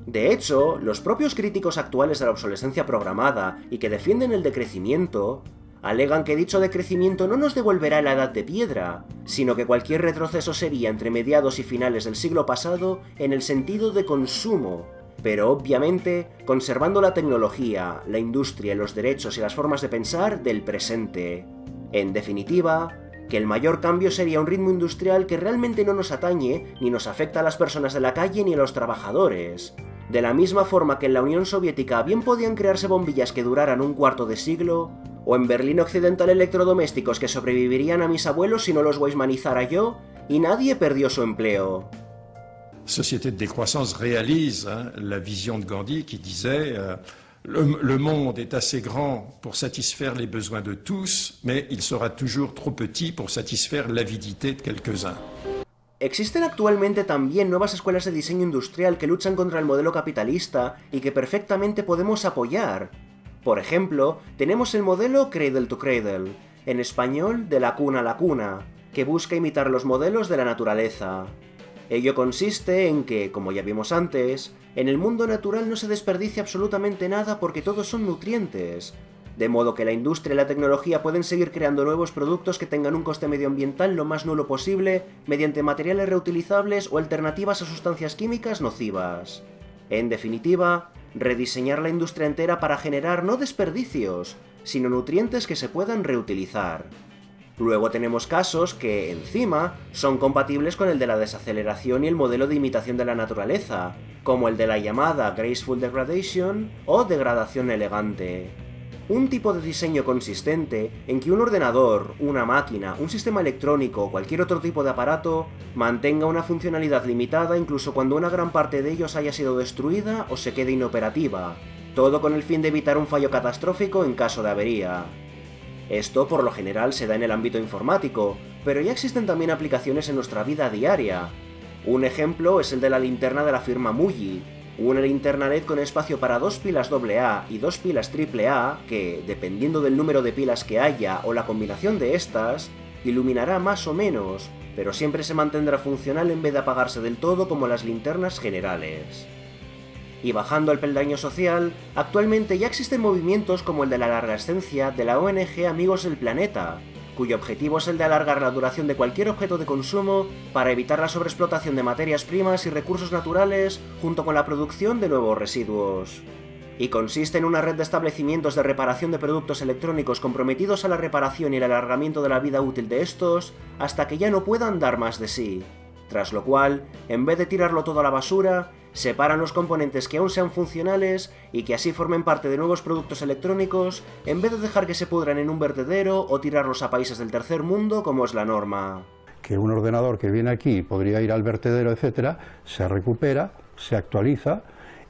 De hecho, los propios críticos actuales de la obsolescencia programada y que defienden el decrecimiento alegan que dicho decrecimiento no nos devolverá la edad de piedra, sino que cualquier retroceso sería entre mediados y finales del siglo pasado en el sentido de consumo, pero obviamente conservando la tecnología, la industria, los derechos y las formas de pensar del presente. En definitiva, que el mayor cambio sería un ritmo industrial que realmente no nos atañe ni nos afecta a las personas de la calle ni a los trabajadores. De la misma forma que en la Unión Soviética bien podían crearse bombillas que duraran un cuarto de siglo, o en Berlín Occidental electrodomésticos que sobrevivirían a mis abuelos si no los weissmanizara yo, y nadie perdió su empleo. Société de décroissance réalise la vision de Gandhi qui disait le monde est assez grand pour satisfaire les besoins de tous, mais il sera toujours trop petit pour satisfaire l'avidité de quelques-uns. Existen actualmente también nuevas escuelas de diseño industrial que luchan contra el modelo capitalista y que perfectamente podemos apoyar. Por ejemplo, tenemos el modelo Cradle to Cradle, en español de la cuna a la cuna, que busca imitar los modelos de la naturaleza. Ello consiste en que, como ya vimos antes, en el mundo natural no se desperdicia absolutamente nada porque todos son nutrientes. de modo que la industria y la tecnología pueden seguir creando nuevos productos que tengan un coste medioambiental lo más nulo posible mediante materiales reutilizables o alternativas a sustancias químicas nocivas. En definitiva, rediseñar la industria entera para generar no desperdicios, sino nutrientes que se puedan reutilizar. Luego tenemos casos que, encima, son compatibles con el de la desaceleración y el modelo de imitación de la naturaleza, como el de la llamada Graceful Degradation o degradación elegante. Un tipo de diseño consistente en que un ordenador, una máquina, un sistema electrónico o cualquier otro tipo de aparato mantenga una funcionalidad limitada incluso cuando una gran parte de ellos haya sido destruida o se quede inoperativa, todo con el fin de evitar un fallo catastrófico en caso de avería. Esto por lo general se da en el ámbito informático, pero ya existen también aplicaciones en nuestra vida diaria. Un ejemplo es el de la linterna de la firma Muji, una linterna LED con espacio para 2 pilas AA y 2 pilas AAA que, dependiendo del número de pilas que haya o la combinación de estas, iluminará más o menos, pero siempre se mantendrá funcional en vez de apagarse del todo como las linternas generales. Y bajando al peldaño social, actualmente ya existen movimientos como el de la largascencia de la ONG Amigos del Planeta, cuyo objetivo es el de alargar la duración de cualquier objeto de consumo para evitar la sobreexplotación de materias primas y recursos naturales junto con la producción de nuevos residuos. Y consiste en una red de establecimientos de reparación de productos electrónicos comprometidos a la reparación y el alargamiento de la vida útil de estos hasta que ya no puedan dar más de sí, tras lo cual, en vez de tirarlo todo a la basura, separan los componentes que aún sean funcionales y que así formen parte de nuevos productos electrónicos, en vez de dejar que se pudran en un vertedero o tirarlos a países del tercer mundo como es la norma. Que un ordenador que viene aquí podría ir al vertedero, etcétera, se recupera, se actualiza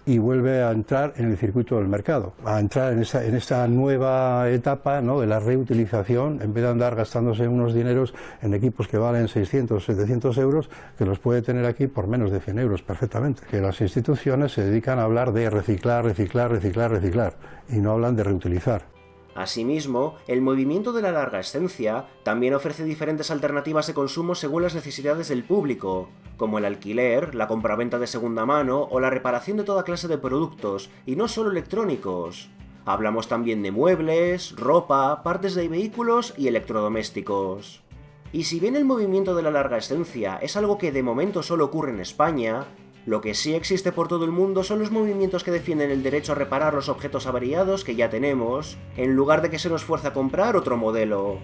y vuelve a entrar en el circuito del mercado, a entrar en esta nueva etapa, ¿no?, de la reutilización, en vez de andar gastándose unos dineros en equipos que valen 600, 700 euros, que los puede tener aquí por menos de 100 euros perfectamente. Que las instituciones se dedican a hablar de reciclar, reciclar, reciclar, reciclar, y no hablan de reutilizar. Asimismo, el movimiento de la largascencia también ofrece diferentes alternativas de consumo según las necesidades del público, como el alquiler, la compraventa de segunda mano o la reparación de toda clase de productos, y no solo electrónicos. Hablamos también de muebles, ropa, partes de vehículos y electrodomésticos. Y si bien el movimiento de la largascencia es algo que de momento solo ocurre en España, lo que sí existe por todo el mundo son los movimientos que defienden el derecho a reparar los objetos averiados que ya tenemos, en lugar de que se nos fuerce a comprar otro modelo.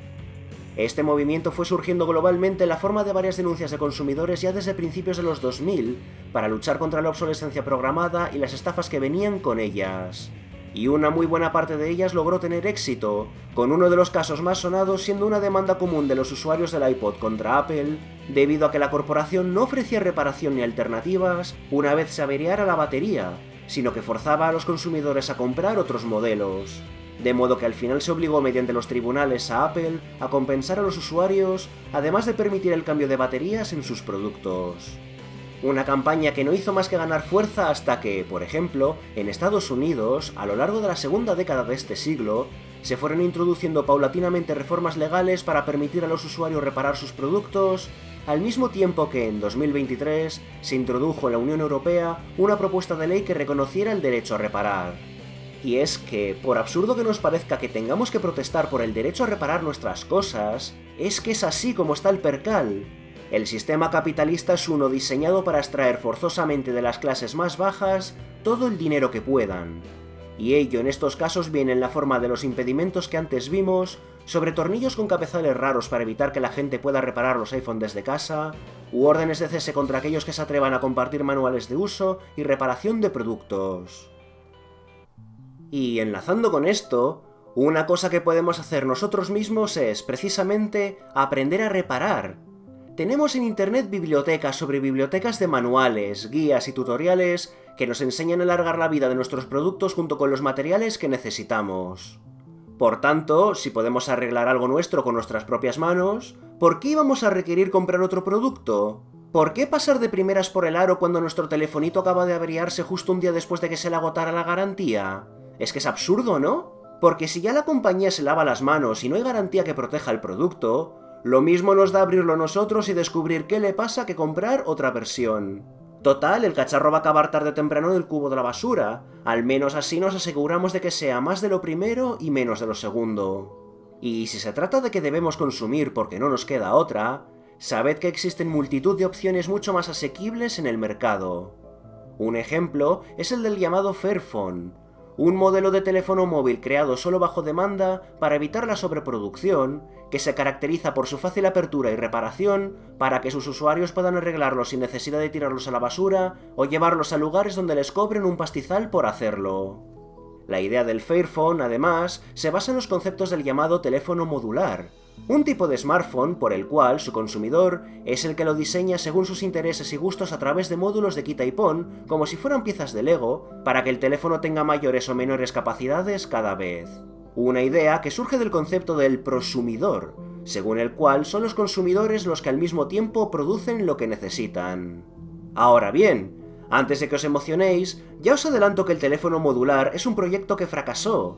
Este movimiento fue surgiendo globalmente en la forma de varias denuncias de consumidores ya desde principios de los 2000, para luchar contra la obsolescencia programada y las estafas que venían con ellas. Y una muy buena parte de ellas logró tener éxito, con uno de los casos más sonados siendo una demanda común de los usuarios del iPod contra Apple, debido a que la corporación no ofrecía reparación ni alternativas una vez se averiara la batería, sino que forzaba a los consumidores a comprar otros modelos. De modo que al final se obligó mediante los tribunales a Apple a compensar a los usuarios, además de permitir el cambio de baterías en sus productos. Una campaña que no hizo más que ganar fuerza hasta que, por ejemplo, en Estados Unidos, a lo largo de la segunda década de este siglo, se fueron introduciendo paulatinamente reformas legales para permitir a los usuarios reparar sus productos, al mismo tiempo que en 2023 se introdujo en la Unión Europea una propuesta de ley que reconociera el derecho a reparar. Y es que, por absurdo que nos parezca que tengamos que protestar por el derecho a reparar nuestras cosas, es que es así como está el percal. El sistema capitalista es uno diseñado para extraer forzosamente de las clases más bajas todo el dinero que puedan. Y ello en estos casos viene en la forma de los impedimentos que antes vimos, sobre tornillos con cabezales raros para evitar que la gente pueda reparar los iPhone desde casa, u órdenes de cese contra aquellos que se atrevan a compartir manuales de uso y reparación de productos. Y enlazando con esto, una cosa que podemos hacer nosotros mismos es, precisamente, aprender a reparar. Tenemos en internet bibliotecas sobre bibliotecas de manuales, guías y tutoriales que nos enseñan a alargar la vida de nuestros productos junto con los materiales que necesitamos. Por tanto, si podemos arreglar algo nuestro con nuestras propias manos, ¿por qué íbamos a requerir comprar otro producto? ¿Por qué pasar de primeras por el aro cuando nuestro telefonito acaba de averiarse justo un día después de que se le agotara la garantía? Es que es absurdo, ¿no? Porque si ya la compañía se lava las manos y no hay garantía que proteja el producto, lo mismo nos da abrirlo nosotros y descubrir qué le pasa que comprar otra versión. Total, el cacharro va a acabar tarde o temprano en el cubo de la basura. Al menos así nos aseguramos de que sea más de lo primero y menos de lo segundo. Y si se trata de que debemos consumir porque no nos queda otra, sabed que existen multitud de opciones mucho más asequibles en el mercado. Un ejemplo es el del llamado Fairphone, un modelo de teléfono móvil creado solo bajo demanda para evitar la sobreproducción, que se caracteriza por su fácil apertura y reparación para que sus usuarios puedan arreglarlos sin necesidad de tirarlos a la basura o llevarlos a lugares donde les cobren un pastizal por hacerlo. La idea del Fairphone, además, se basa en los conceptos del llamado teléfono modular, un tipo de smartphone por el cual su consumidor es el que lo diseña según sus intereses y gustos a través de módulos de quita y pon, como si fueran piezas de Lego, para que el teléfono tenga mayores o menores capacidades cada vez. Una idea que surge del concepto del prosumidor, según el cual son los consumidores los que al mismo tiempo producen lo que necesitan. Ahora bien, antes de que os emocionéis, ya os adelanto que el teléfono modular es un proyecto que fracasó.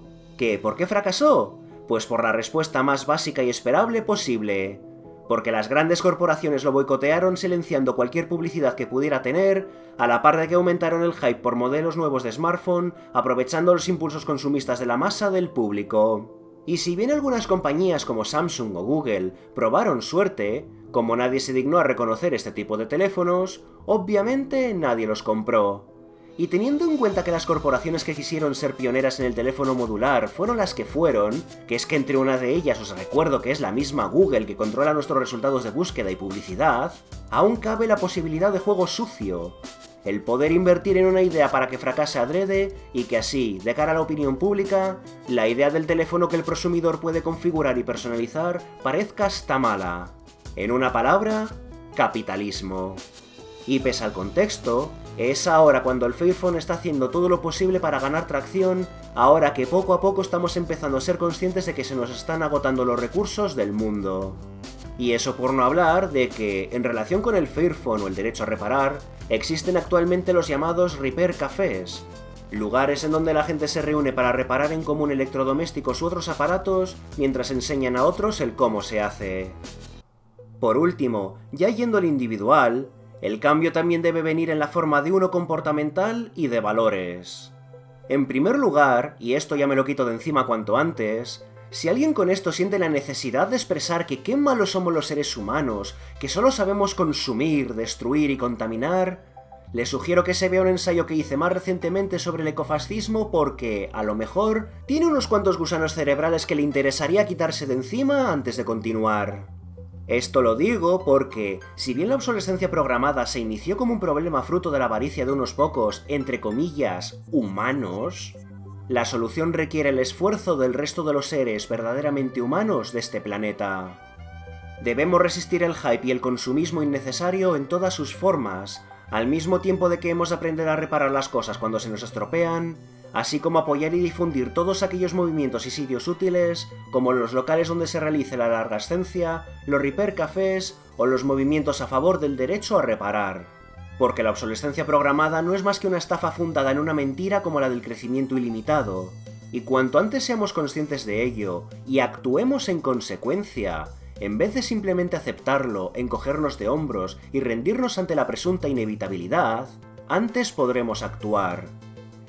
¿Por qué fracasó? Pues por la respuesta más básica y esperable posible. Porque las grandes corporaciones lo boicotearon silenciando cualquier publicidad que pudiera tener, a la par de que aumentaron el hype por modelos nuevos de smartphone, aprovechando los impulsos consumistas de la masa del público. Y si bien algunas compañías como Samsung o Google probaron suerte, como nadie se dignó a reconocer este tipo de teléfonos, obviamente nadie los compró. Y teniendo en cuenta que las corporaciones que quisieron ser pioneras en el teléfono modular fueron las que fueron, que es que entre una de ellas os recuerdo que es la misma Google que controla nuestros resultados de búsqueda y publicidad, aún cabe la posibilidad de juego sucio. El poder invertir en una idea para que fracase adrede y que así, de cara a la opinión pública, la idea del teléfono que el prosumidor puede configurar y personalizar parezca hasta mala. En una palabra, capitalismo. Y pese al contexto, es ahora cuando el Fairphone está haciendo todo lo posible para ganar tracción, ahora que poco a poco estamos empezando a ser conscientes de que se nos están agotando los recursos del mundo. Y eso por no hablar de que, en relación con el Fairphone o el derecho a reparar, existen actualmente los llamados repair cafés, lugares en donde la gente se reúne para reparar en común electrodomésticos u otros aparatos mientras enseñan a otros el cómo se hace. Por último, ya yendo al individual, el cambio también debe venir en la forma de uno comportamental y de valores. En primer lugar, y esto ya me lo quito de encima cuanto antes, si alguien con esto siente la necesidad de expresar que qué malos somos los seres humanos, que solo sabemos consumir, destruir y contaminar, le sugiero que se vea un ensayo que hice más recientemente sobre el ecofascismo porque, a lo mejor, tiene unos cuantos gusanos cerebrales que le interesaría quitarse de encima antes de continuar. Esto lo digo porque, si bien la obsolescencia programada se inició como un problema fruto de la avaricia de unos pocos, entre comillas, humanos, la solución requiere el esfuerzo del resto de los seres verdaderamente humanos de este planeta. Debemos resistir el hype y el consumismo innecesario en todas sus formas, al mismo tiempo de que hemos de aprender a reparar las cosas cuando se nos estropean, así como apoyar y difundir todos aquellos movimientos y sitios útiles, como los locales donde se realice la largascencia, los repair cafés o los movimientos a favor del derecho a reparar. Porque la obsolescencia programada no es más que una estafa fundada en una mentira como la del crecimiento ilimitado, y cuanto antes seamos conscientes de ello y actuemos en consecuencia, en vez de simplemente aceptarlo, encogernos de hombros y rendirnos ante la presunta inevitabilidad, antes podremos actuar.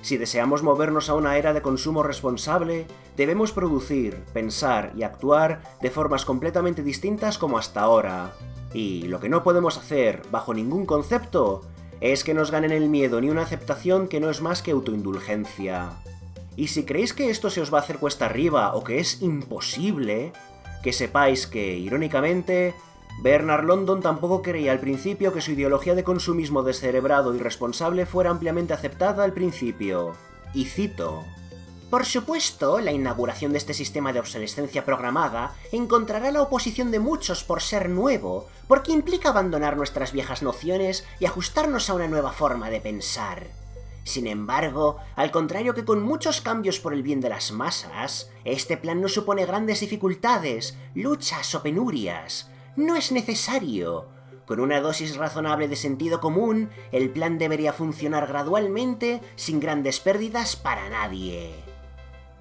Si deseamos movernos a una era de consumo responsable, debemos producir, pensar y actuar de formas completamente distintas como hasta ahora. Y lo que no podemos hacer, bajo ningún concepto, es que nos ganen el miedo ni una aceptación que no es más que autoindulgencia. Y si creéis que esto se os va a hacer cuesta arriba o que es imposible, que sepáis que, irónicamente, Bernard London tampoco creía al principio que su ideología de consumismo descerebrado y irresponsable fuera ampliamente aceptada al principio. Y cito: Por supuesto, la inauguración de este sistema de obsolescencia programada encontrará la oposición de muchos por ser nuevo, porque implica abandonar nuestras viejas nociones y ajustarnos a una nueva forma de pensar. Sin embargo, al contrario que con muchos cambios por el bien de las masas, este plan no supone grandes dificultades, luchas o penurias. No es necesario. Con una dosis razonable de sentido común, el plan debería funcionar gradualmente, sin grandes pérdidas para nadie.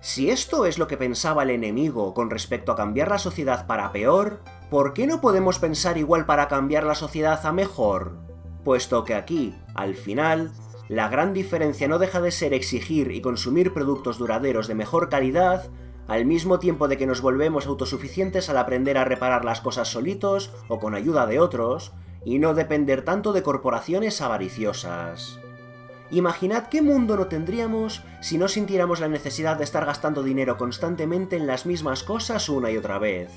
Si esto es lo que pensaba el enemigo con respecto a cambiar la sociedad para peor, ¿por qué no podemos pensar igual para cambiar la sociedad a mejor? puesto que aquí, al final, la gran diferencia no deja de ser exigir y consumir productos duraderos de mejor calidad, al mismo tiempo de que nos volvemos autosuficientes al aprender a reparar las cosas solitos o con ayuda de otros, y no depender tanto de corporaciones avariciosas. Imaginad qué mundo no tendríamos si no sintiéramos la necesidad de estar gastando dinero constantemente en las mismas cosas una y otra vez.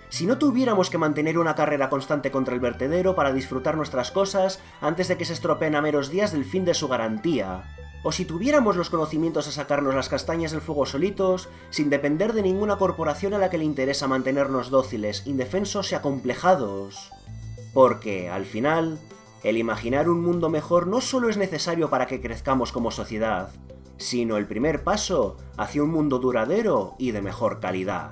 Si no tuviéramos que mantener una carrera constante contra el vertedero para disfrutar nuestras cosas antes de que se estropeen a meros días del fin de su garantía. O si tuviéramos los conocimientos a sacarnos las castañas del fuego solitos, sin depender de ninguna corporación a la que le interesa mantenernos dóciles, indefensos y acomplejados. Porque, al final, el imaginar un mundo mejor no solo es necesario para que crezcamos como sociedad, sino el primer paso hacia un mundo duradero y de mejor calidad.